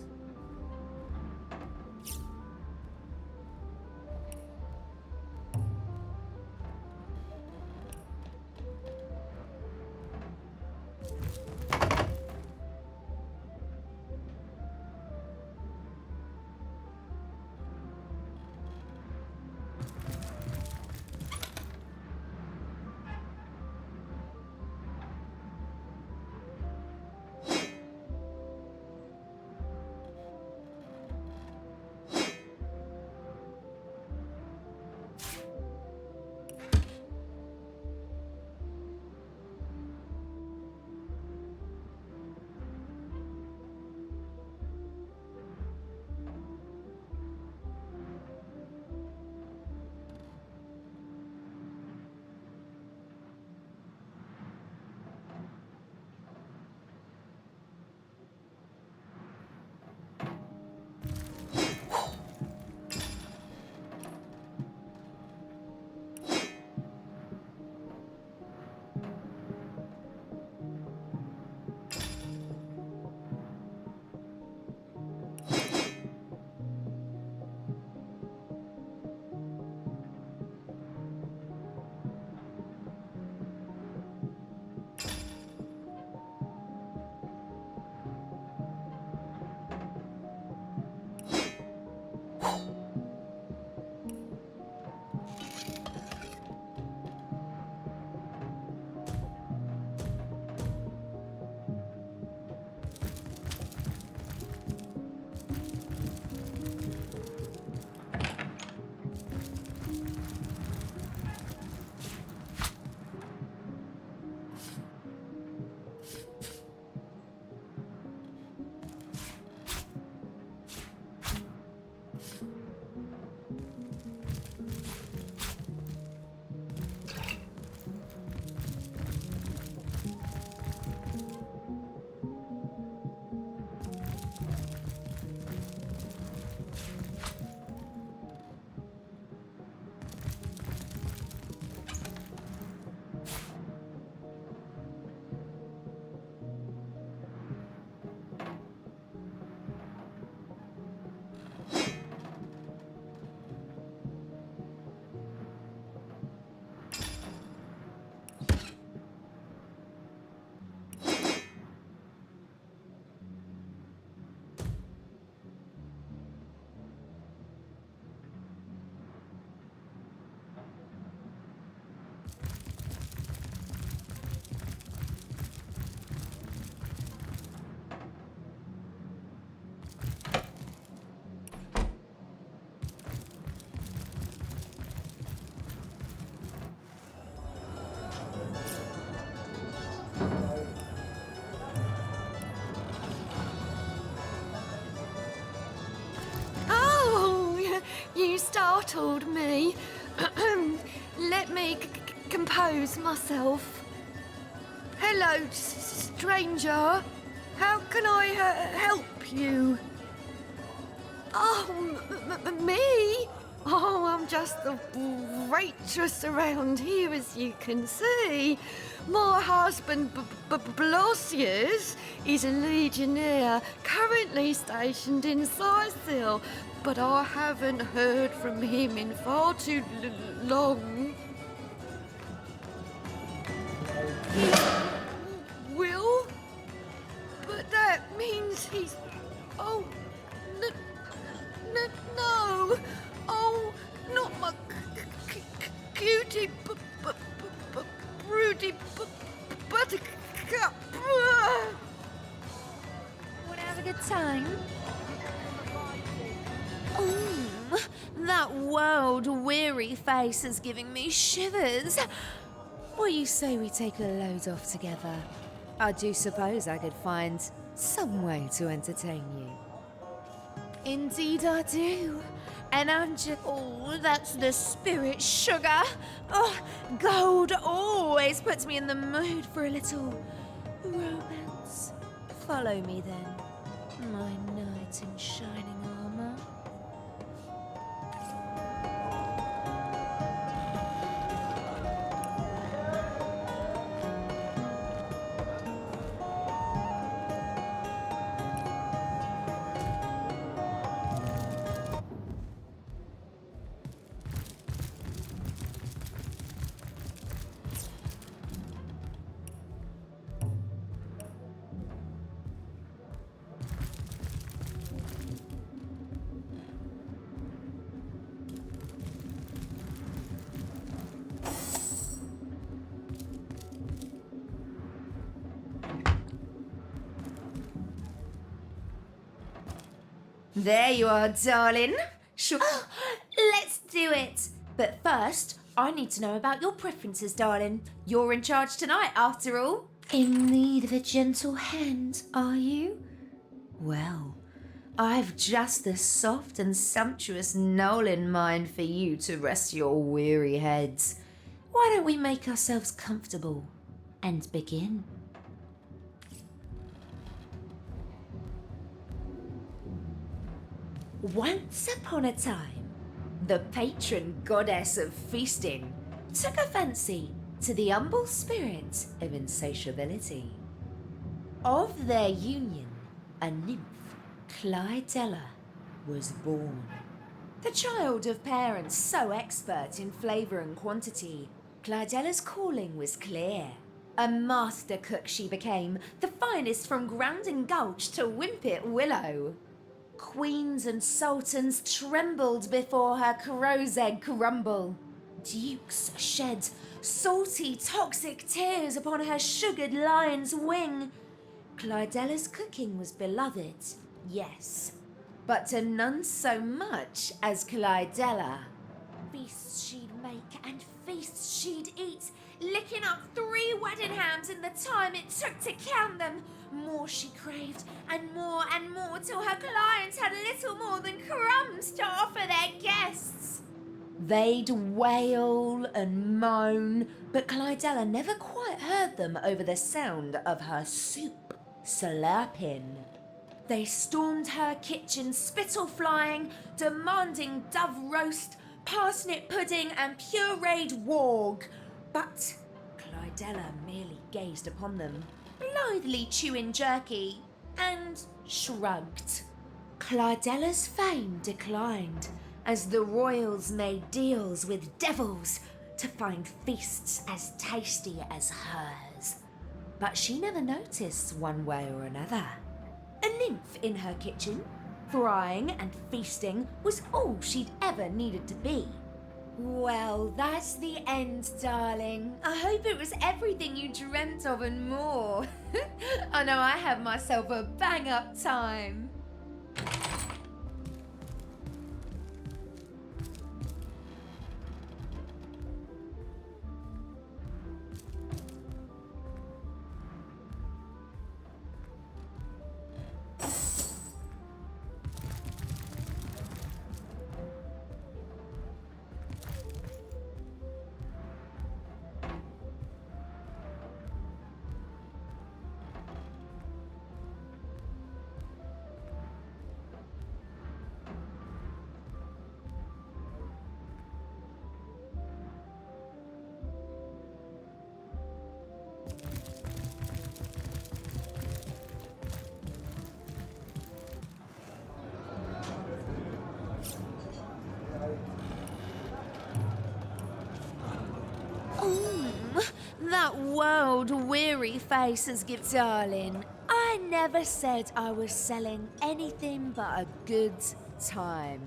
compose myself. Hello, stranger. How can I help you? Oh, me? Oh, I'm just the waitress around here, as you can see. My husband, Blosius, is a legionnaire currently stationed in Sicil, but I haven't heard from him in far too long. Will? But that means he's... Oh, no! Oh, not my cutie, broody buttercup. Wanna have a good time? Oh, that world-weary face is giving me shivers. What do you say we take a load off together? I do suppose I could find some way to entertain you. Indeed I do. And I'm just... Oh, that's the spirit, sugar. Oh, gold always puts me in the mood for a little romance. Follow me then, my knight in shining armor. There you are, darling. Sure. Let's do it. But first, I need to know about your preferences, darling. You're in charge tonight, after all. In need of a gentle hand, are you? Well, I've just the soft and sumptuous knoll in mind for you to rest your weary heads. Why don't we make ourselves comfortable and begin? Once upon a time, the patron goddess of feasting took a fancy to the humble spirit of insatiability. Of their union, a nymph, Clydella, was born. The child of parents so expert in flavour and quantity, Clydella's calling was clear. A master cook she became, the finest from Grounding Gulch to Wimpet Willow. Queens and sultans trembled before her crow's egg crumble. Dukes shed salty, toxic tears upon her sugared lion's wing. Clydella's cooking was beloved, yes, but to none so much as Clydella. Feasts she'd make and feasts she'd eat, licking up 3 wedding hams in the time it took to count them. More she craved, and more, till her clients had little more than crumbs to offer their guests. They'd wail and moan, but Clydella never quite heard them over the sound of her soup slurping. They stormed her kitchen, spittle flying, demanding dove roast, parsnip pudding, and pureed warg. But Clydella merely gazed upon them, blithely chewing jerky, and shrugged. Clydella's fame declined as the royals made deals with devils to find feasts as tasty as hers. But she never noticed one way or another. A nymph in her kitchen, frying and feasting was all she'd ever needed to be. Well, that's the end, darling. I hope it was everything you dreamt of and more. I know I had myself a bang-up time. That world-weary face has given, darling. I never said I was selling anything but a good time.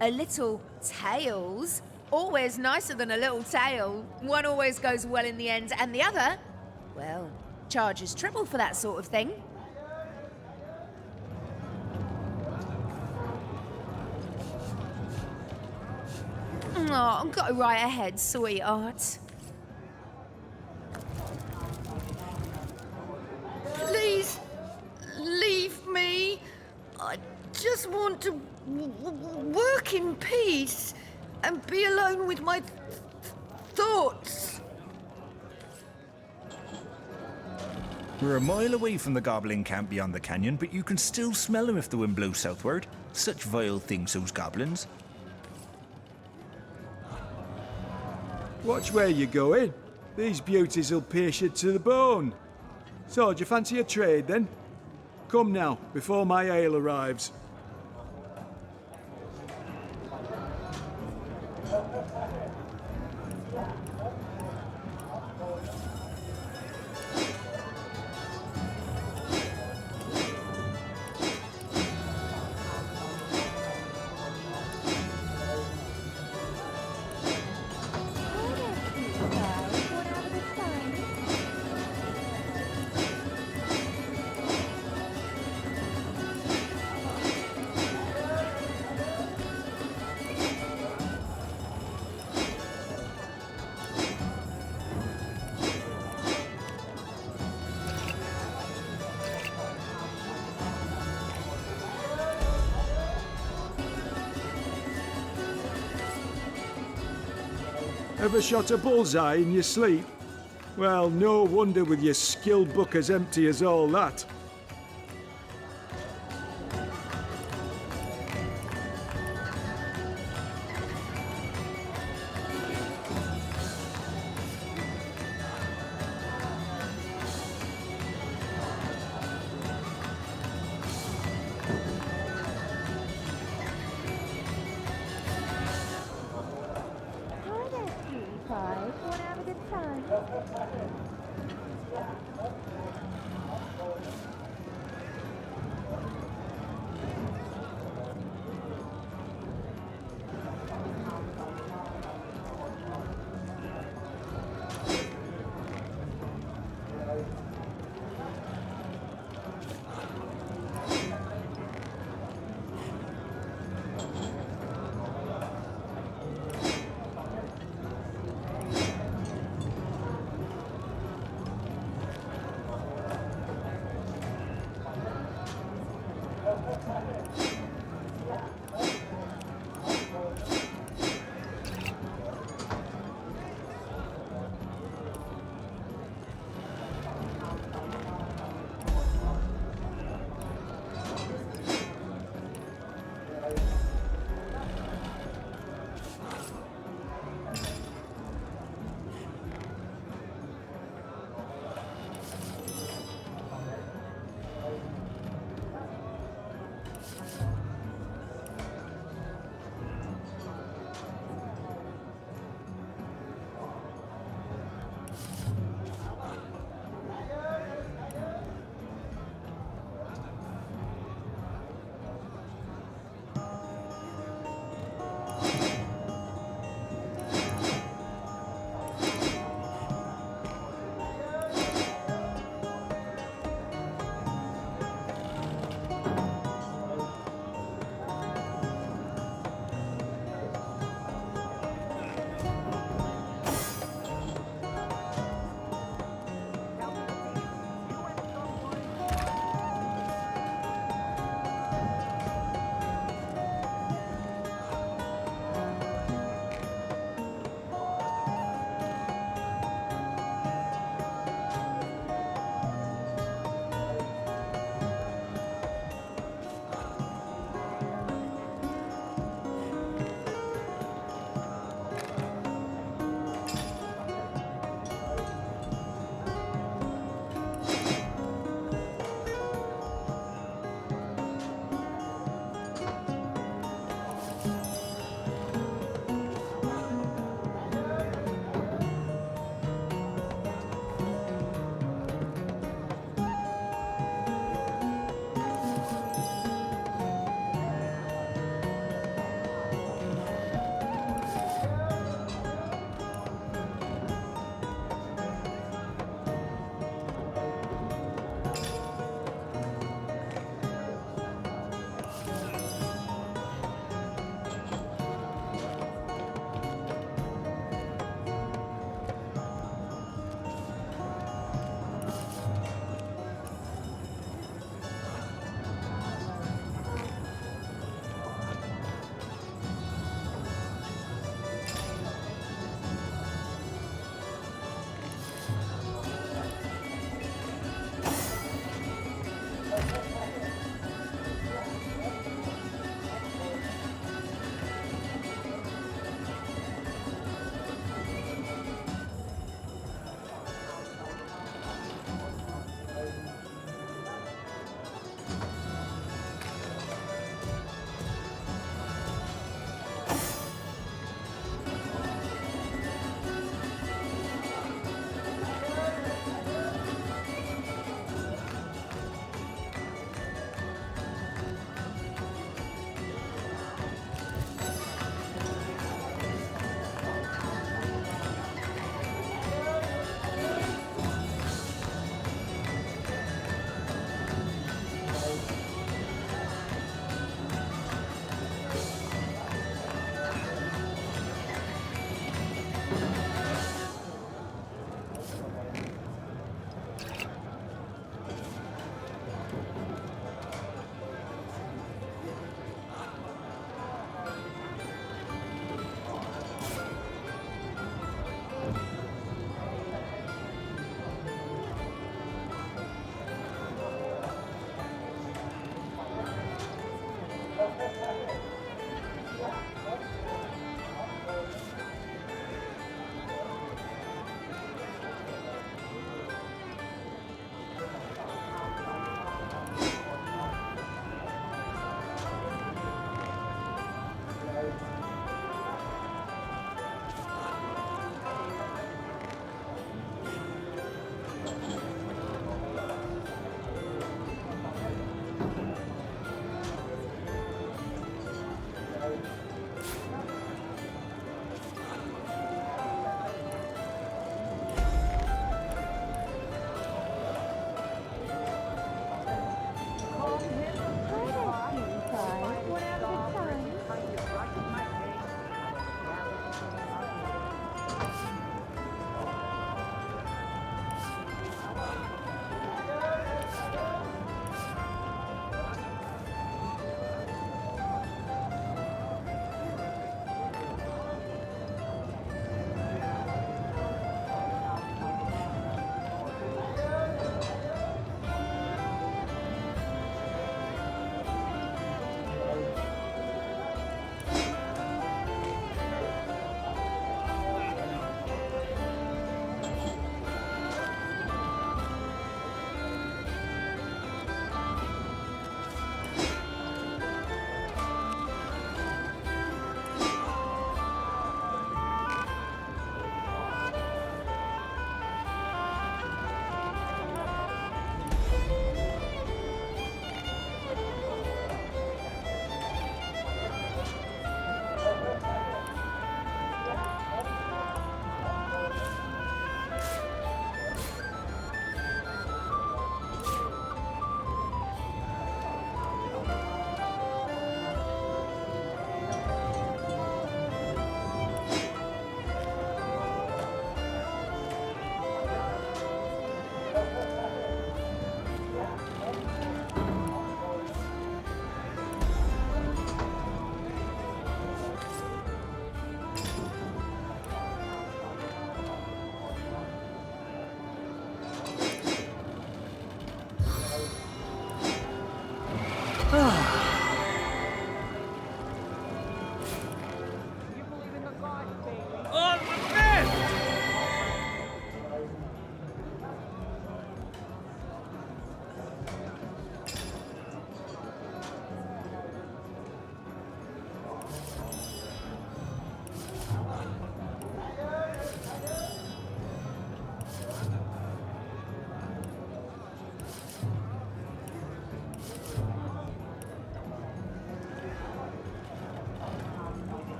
A little tails, always nicer than a little tale. One always goes well in the end, and the other, well, charges triple for that sort of thing. Oh, go right ahead, sweetheart. Please, leave me. I just want to work in peace and be alone with my thoughts. We're a mile away from the goblin camp beyond the canyon, but you can still smell them if the wind blows southward. Such vile things, those goblins. Watch where you're going. These beauties will pierce you to the bone. So, do you fancy a trade, then? Come now, before my ale arrives. Ever shot a bullseye in your sleep? Well, no wonder with your skill book as empty as all that.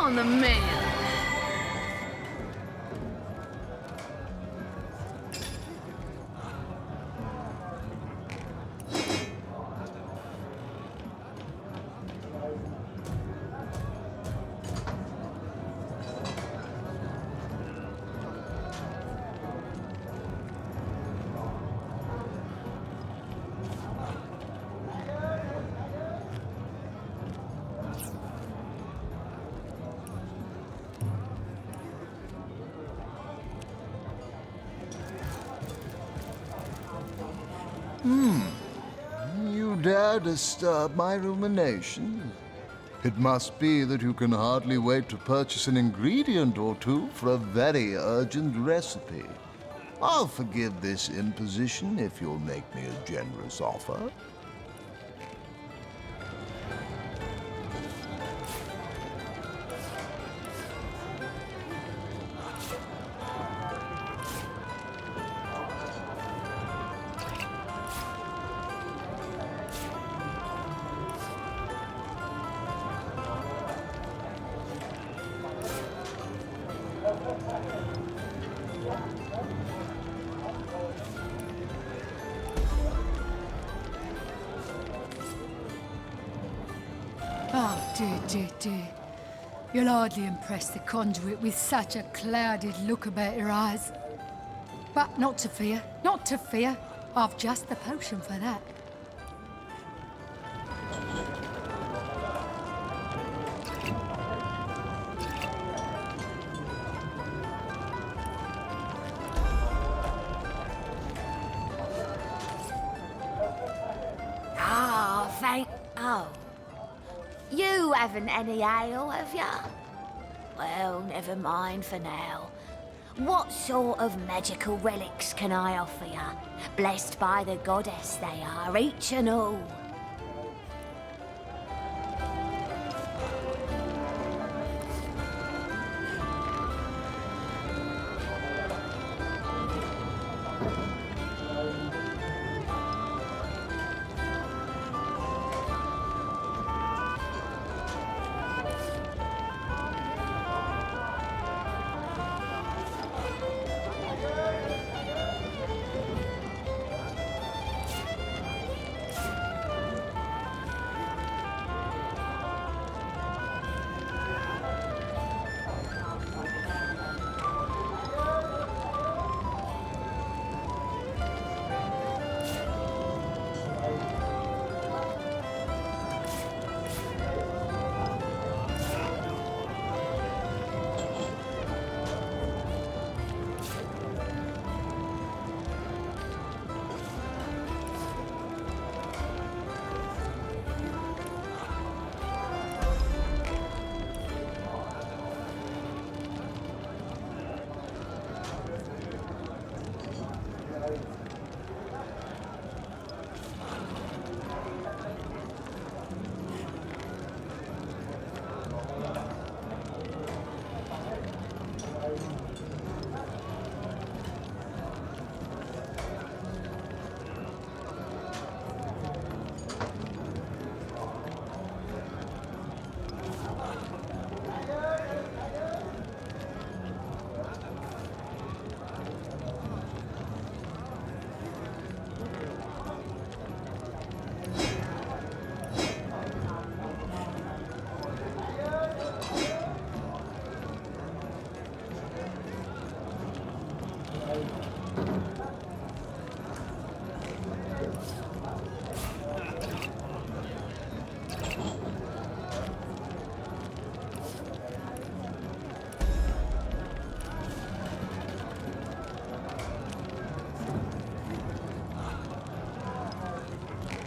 on the man. You dare disturb my ruminations? It must be that you can hardly wait to purchase an ingredient or two for a very urgent recipe. I'll forgive this imposition if you'll make me a generous offer. Oh, dear. You'll hardly impress the conduit with such a clouded look about your eyes. But not to fear. I've just the potion for that. Oh. You haven't any ale, have ya? Well, never mind for now. What sort of magical relics can I offer ya? Blessed by the goddess they are, each and all.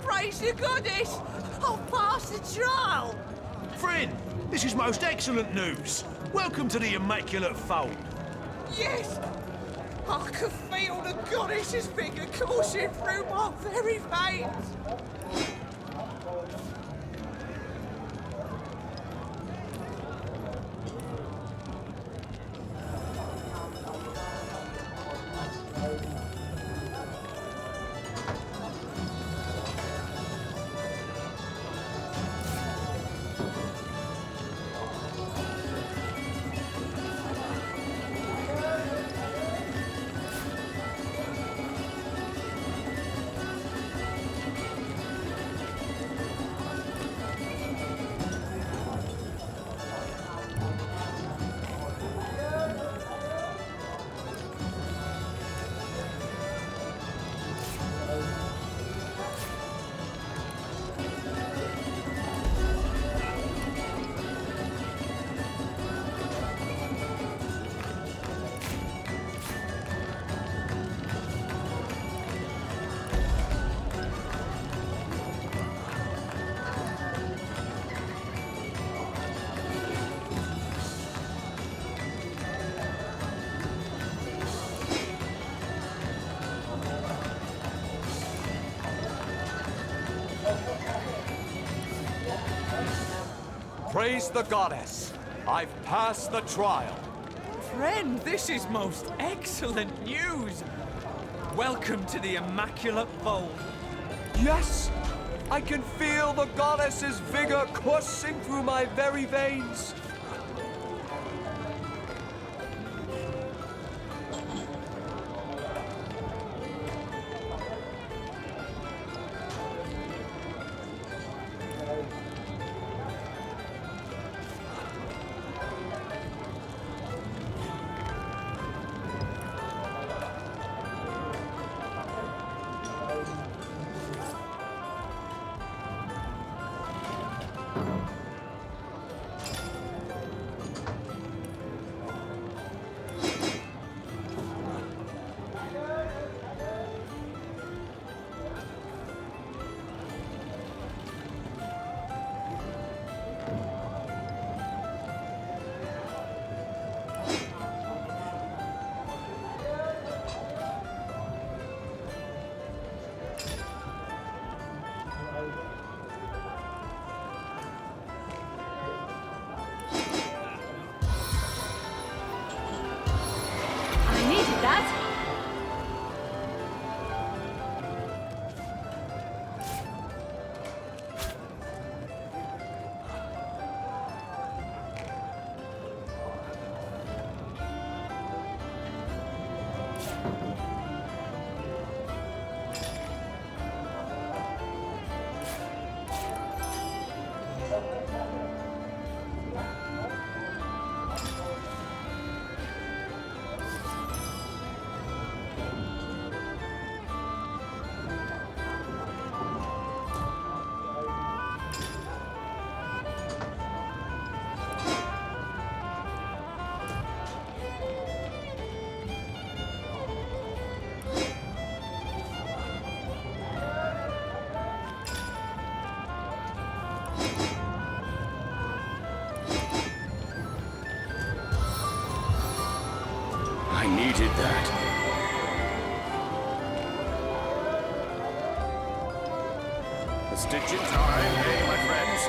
Praise the goddess! I've passed the trial! Friend, this is most excellent news. Welcome to the Immaculate Fold. Yes! I can feel the goddess's finger coursing through my very veins! Praise the goddess. I've passed the trial. Friend, this is most excellent news. Welcome to the Immaculate Fold. Yes! I can feel the goddess's vigor coursing through my very veins. I needed that. A stitch in time, eh, my friends?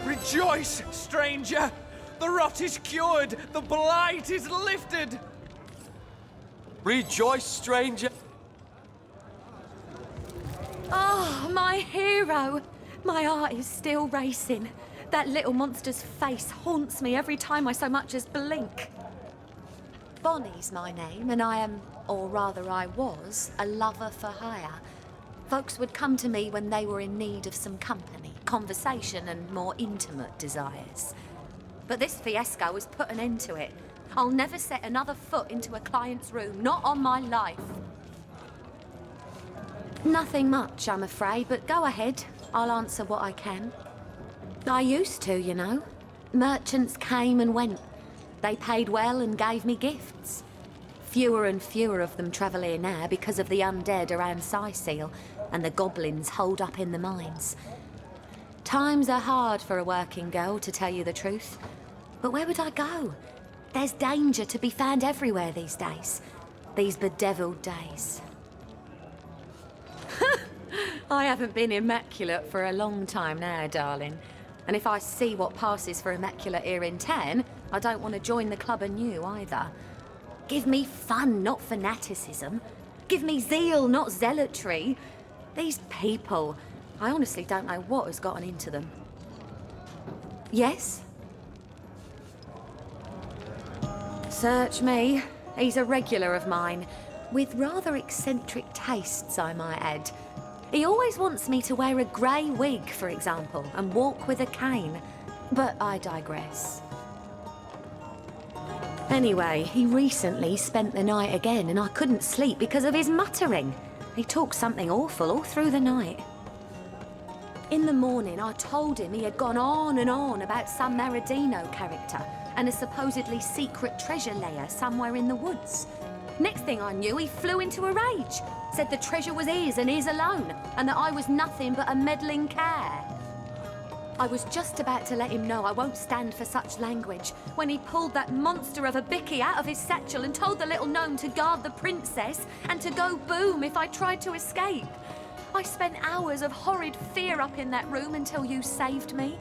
Rejoice, stranger! The rot is cured! The blight is lifted! Rejoice, stranger. Oh, my hero! My heart is still racing. That little monster's face haunts me every time I so much as blink. Bonnie's my name, and I am, or rather I was, a lover for hire. Folks would come to me when they were in need of some company, conversation, and more intimate desires. But this fiasco has put an end to it. I'll never set another foot into a client's room, not on my life. Nothing much, I'm afraid, but go ahead. I'll answer what I can. I used to, you know. Merchants came and went. They paid well and gave me gifts. Fewer and fewer of them travel here now because of the undead around Seal and the goblins holed up in the mines. Times are hard for a working girl, to tell you the truth. But where would I go? There's danger to be found everywhere these days. These bedeviled days. I haven't been immaculate for a long time now, darling. And if I see what passes for immaculate here in town, I don't want to join the club anew either. Give me fun, not fanaticism. Give me zeal, not zealotry. These people, I honestly don't know what has gotten into them. Yes? Search me. He's a regular of mine, with rather eccentric tastes, I might add. He always wants me to wear a grey wig, for example, and walk with a cane. But I digress. Anyway, he recently spent the night again, and I couldn't sleep because of his muttering. He talked something awful all through the night. In the morning, I told him he had gone on and on about some Maradino character and a supposedly secret treasure lair somewhere in the woods. Next thing I knew, he flew into a rage, said the treasure was his and his alone, and that I was nothing but a meddling care. I was just about to let him know I won't stand for such language when he pulled that monster of a bicky out of his satchel and told the little gnome to guard the princess and to go boom if I tried to escape. I spent hours of horrid fear up in that room until you saved me.